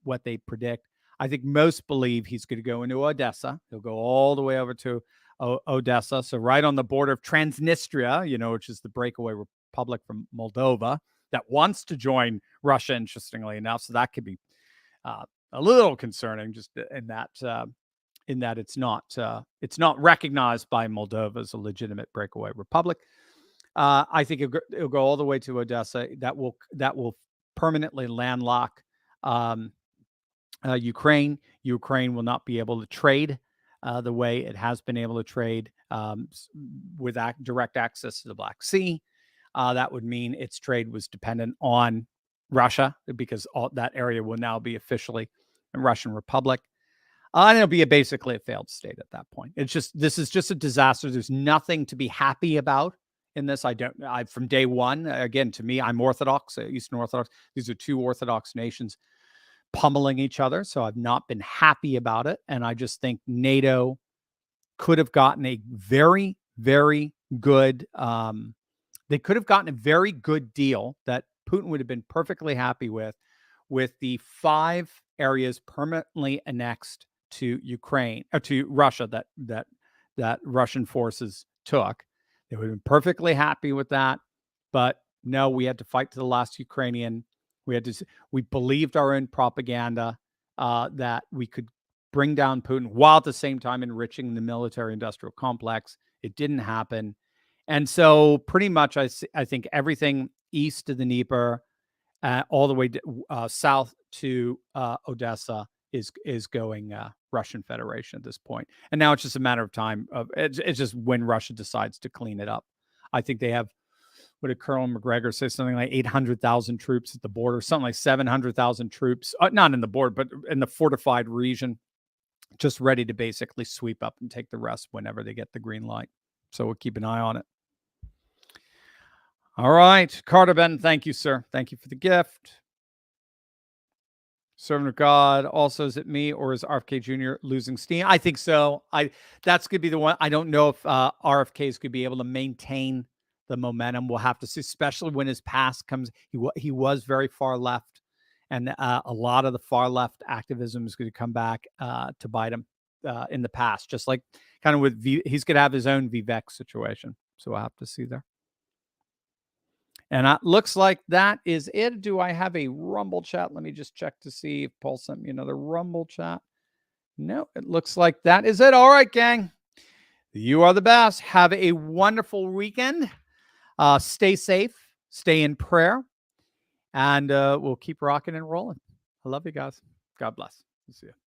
what they predict. I think most believe he's going to go into Odessa. He'll go all the way over to Odessa, so right on the border of Transnistria, which is the breakaway republic from Moldova that wants to join Russia. Interestingly enough, so that could be a little concerning, just in that it's not recognized by Moldova as a legitimate breakaway republic. I think it'll go all the way to Odessa. That will permanently landlock Ukraine. Ukraine will not be able to trade the way it has been able to trade with direct access to the Black Sea. That would mean its trade was dependent on Russia, because all that area will now be officially a Russian republic. And it'll be basically a failed state at that point. This is just a disaster. There's nothing to be happy about in this. From day one, again, to me, I'm Orthodox, Eastern Orthodox. These are two Orthodox nations pummeling each other. So I've not been happy about it. And I just think NATO could have gotten a very, very good, they could have gotten a very good deal that Putin would have been perfectly happy with the 5 areas permanently annexed to Ukraine, or to Russia, that Russian forces took. They would have been perfectly happy with that. But no, we had to fight to the last Ukrainian. We believed our own propaganda that we could bring down Putin while at the same time enriching the military industrial complex. It didn't happen. And so pretty much I think everything east of the Dnieper, all the way south to Odessa is going Russian Federation at this point. And now it's just a matter of time. It's just when Russia decides to clean it up. I think they have, what did Colonel McGregor say? Something like 800,000 troops at the border, something like 700,000 troops, not in the border, but in the fortified region, just ready to basically sweep up and take the rest whenever they get the green light. So we'll keep an eye on it. All right. Carter Ben, thank you, sir. Thank you for the gift. Servant of God. Also, is it me or is RFK Jr. losing steam? I think so. That's going to be the one. I don't know if RFK is going to be able to maintain the momentum. We'll have to see, especially when his past comes. He was very far left, and a lot of the far left activism is going to come back to bite him in the past, just like kind of with he's going to have his own Vivek situation. So we'll have to see there. And it looks like that is it. Do I have a Rumble chat? Let me just check to see if Paul sent me another Rumble chat. No, it looks like that is it. All right, gang. You are the best. Have a wonderful weekend. Stay safe. Stay in prayer. And we'll keep rocking and rolling. I love you guys. God bless. See you.